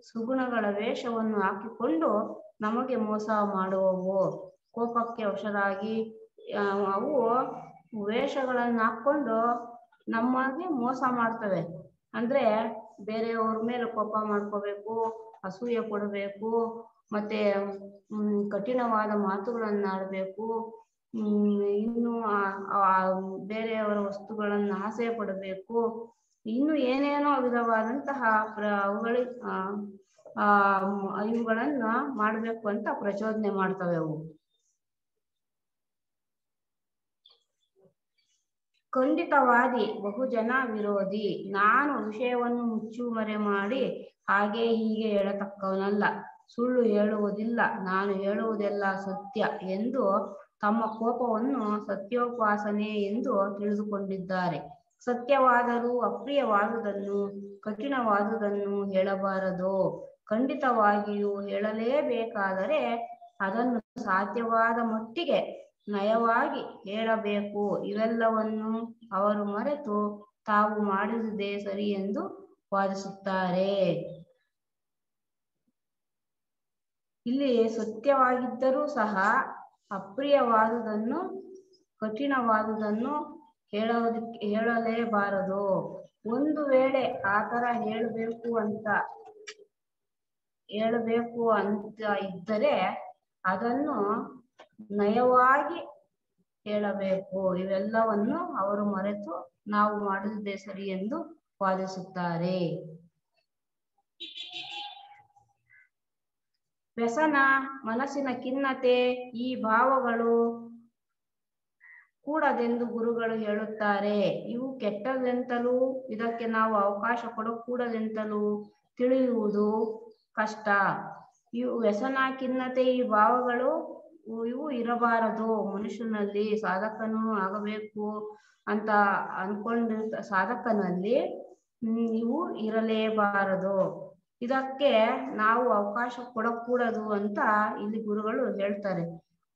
A: ಸುಗುಣಗಳ ವೇಷವನ್ನು ಹಾಕಿಕೊಂಡು ನಮಗೆ ಮೋಸ ಮಾಡುವವು. ಕೋಪಕ್ಕೆ ವಶರಾಗಿ ಅವು ವೇಷಗಳನ್ನು ಹಾಕೊಂಡು ನಮಗೆ ಮೋಸ ಮಾಡ್ತವೆ. ಅಂದ್ರೆ ಬೇರೆಯವ್ರ ಮೇಲೆ ಕೋಪ ಮಾಡ್ಕೋಬೇಕು, ಅಸೂಯೆ ಪಡಬೇಕು, ಮತ್ತೆ ಕಠಿಣವಾದ ಮಾತುಗಳನ್ನಾಡಬೇಕು, ಇನ್ನು ಬೇರೆಯವರ ವಸ್ತುಗಳನ್ನು ಆಸೆ ಪಡಬೇಕು, ಇನ್ನು ಏನೇನೋ ವಿಧವಾದಂತಹ ಇವುಗಳನ್ನ ಮಾಡಬೇಕು ಅಂತ ಪ್ರಚೋದನೆ ಮಾಡ್ತವೆ ಅವು. ಖಂಡಿತವಾದಿ, ಬಹುಜನ ವಿರೋಧಿ. ನಾನು ವಿಷಯವನ್ನು ಮುಚ್ಚುಮರೆ ಮಾಡಿ ಹಾಗೆ ಹೀಗೆ ಹೇಳತಕ್ಕವನಲ್ಲ, ಸುಳ್ಳು ಹೇಳುವುದಿಲ್ಲ, ನಾನು ಹೇಳುವುದೆಲ್ಲ ಸತ್ಯ ಎಂದು ತಮ್ಮ ಕೋಪವನ್ನು ಸತ್ಯೋಪಾಸನೆ ಎಂದು ತಿಳಿದುಕೊಂಡಿದ್ದಾರೆ. ಸತ್ಯವಾದರೂ ಅಪ್ರಿಯವಾದುದನ್ನು, ಕಠಿಣವಾದುದನ್ನು ಹೇಳಬಾರದು. ಖಂಡಿತವಾಗಿಯೂ ಹೇಳಲೇಬೇಕಾದರೆ ಅದನ್ನು ಸಾಧ್ಯವಾದ ಮಟ್ಟಿಗೆ ನಯವಾಗಿ ಹೇಳಬೇಕು. ಇವೆಲ್ಲವನ್ನು ಅವರು ಮರೆತು ತಾವು ಮಾಡಿದುದೇ ಸರಿ ಎಂದು ವಾದಿಸುತ್ತಾರೆ. ಇಲ್ಲಿ ಸತ್ಯವಾಗಿದ್ದರೂ ಸಹ ಅಪ್ರಿಯವಾದುದನ್ನು, ಕಠಿಣವಾದುದನ್ನು ಹೇಳಲೇಬಾರದು. ಒಂದು ವೇಳೆ ಆ ತರ ಹೇಳಬೇಕು ಅಂತ ಇದ್ದರೆ ಅದನ್ನು ನಯವಾಗಿ ಹೇಳಬೇಕು. ಇವೆಲ್ಲವನ್ನು ಅವರು ಮರೆತು ನಾವು ಮಾಡಿದ್ದೇ ಸರಿ ಎಂದು ವಾದಿಸುತ್ತಾರೆ. ವ್ಯಸನ, ಮನಸ್ಸಿನ ಖಿನ್ನತೆ, ಈ ಭಾವಗಳು ಕೂಡದೆಂದು ಗುರುಗಳು ಹೇಳುತ್ತಾರೆ. ಇವು ಕೆಟ್ಟದೆಂತಲೂ, ಇದಕ್ಕೆ ನಾವು ಅವಕಾಶ ಕೊಡಕೂಡದೆಂತಲೂ ತಿಳಿಯುವುದು ಕಷ್ಟ. ಇವು ವ್ಯಸನ, ಖಿನ್ನತೆ, ಈ ಭಾವಗಳು ಇವು ಇರಬಾರದು. ಮನುಷ್ಯನಲ್ಲಿ ಸಾಧಕನು ಆಗಬೇಕು ಅಂತ ಅನ್ಕೊಂಡಿರ್ತ ಸಾಧಕನಲ್ಲಿ ಇವು ಇರಲೇಬಾರದು. ಇದಕ್ಕೆ ನಾವು ಅವಕಾಶ ಕೊಡಕೂಡದು ಅಂತ ಇಲ್ಲಿ ಗುರುಗಳು ಹೇಳ್ತಾರೆ.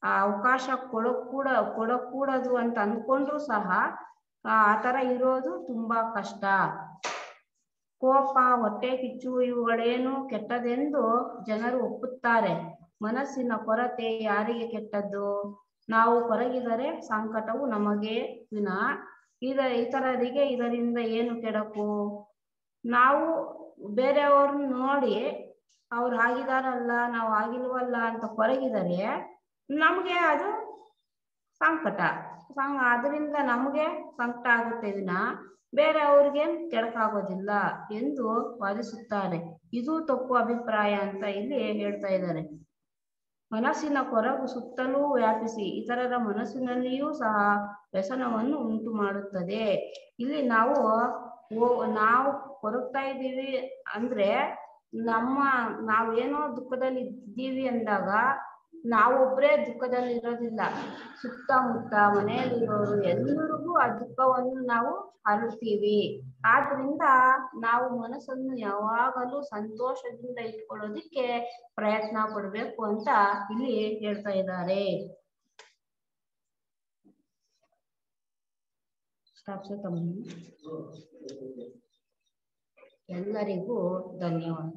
A: ಆ ಅವಕಾಶ ಕೊಡಕೂಡದು ಅಂತ ಅಂದ್ಕೊಂಡ್ರು ಸಹ ಆ ತರ ಇರೋದು ತುಂಬಾ ಕಷ್ಟ. ಕೋಪ, ಹೊಟ್ಟೆ ಕಿಚ್ಚು ಇವುಗಳೇನು ಕೆಟ್ಟದೆಂದು ಜನರು ಒಪ್ಪುತ್ತಾರೆ. ಮನಸ್ಸಿನ ಕೊರತೆ ಯಾರಿಗೆ ಕೆಟ್ಟದ್ದು? ನಾವು ಕೊರಗಿದರೆ ಸಂಕಟವು ನಮಗೆ ವಿನಃ ಇತರರಿಗೆ ಇದರಿಂದ ಏನು ಕೆಡಕು? ನಾವು ಬೇರೆಯವ್ರನ್ನ ನೋಡಿ ಅವ್ರು ಆಗಿದಾರಲ್ಲ, ನಾವು ಆಗಿಲ್ವಲ್ಲ ಅಂತ ಕೊರಗಿದರೆ ನಮ್ಗೆ ಅದು ಸಂಕಟ. ಅದರಿಂದ ನಮಗೆ ಸಂಕಟ ಆಗುತ್ತೆ ವಿನಃ ಬೇರೆ ಅವ್ರಿಗೆ ಕೆಡಕಾಗೋದಿಲ್ಲ ಎಂದು ವಾದಿಸುತ್ತಾರೆ. ಇದು ತಪ್ಪು ಅಭಿಪ್ರಾಯ ಅಂತ ಇಲ್ಲಿ ಹೇಳ್ತಾ ಇದ್ದಾರೆ. ಮನಸ್ಸಿನ ಕೊರಗು ಸುತ್ತಲೂ ವ್ಯಾಪಿಸಿ ಇತರರ ಮನಸ್ಸಿನಲ್ಲಿಯೂ ಸಹ ವ್ಯಸನವನ್ನು ಉಂಟು ಮಾಡುತ್ತದೆ. ಇಲ್ಲಿ ನಾವು ಕೊರಗ್ತಾ ಇದ್ದೀವಿ ಅಂದ್ರೆ ನಾವೇನೋ ದುಃಖದಲ್ಲಿ ಇದ್ದೀವಿ ಅಂದಾಗ ನಾವೊಬ್ಬರೇ ದುಃಖದಲ್ಲಿ ಇರೋದಿಲ್ಲ, ಸುತ್ತಮುತ್ತ ಮನೆಯಲ್ಲಿರೋರು ಎಲ್ಲರಿಗೂ ಆ ದುಃಖವನ್ನು ನಾವು ಹರಡ್ತೀವಿ. ಆದ್ರಿಂದ ನಾವು ಮನಸ್ಸನ್ನು ಯಾವಾಗಲೂ ಸಂತೋಷದಿಂದ ಇಟ್ಕೊಳ್ಳೋದಿಕ್ಕೆ ಪ್ರಯತ್ನ ಪಡ್ಬೇಕು ಅಂತ ಇಲ್ಲಿ ಹೇಳ್ತಾ ಇದ್ದಾರೆ. ಎಲ್ಲರಿಗೂ ಧನ್ಯವಾದ.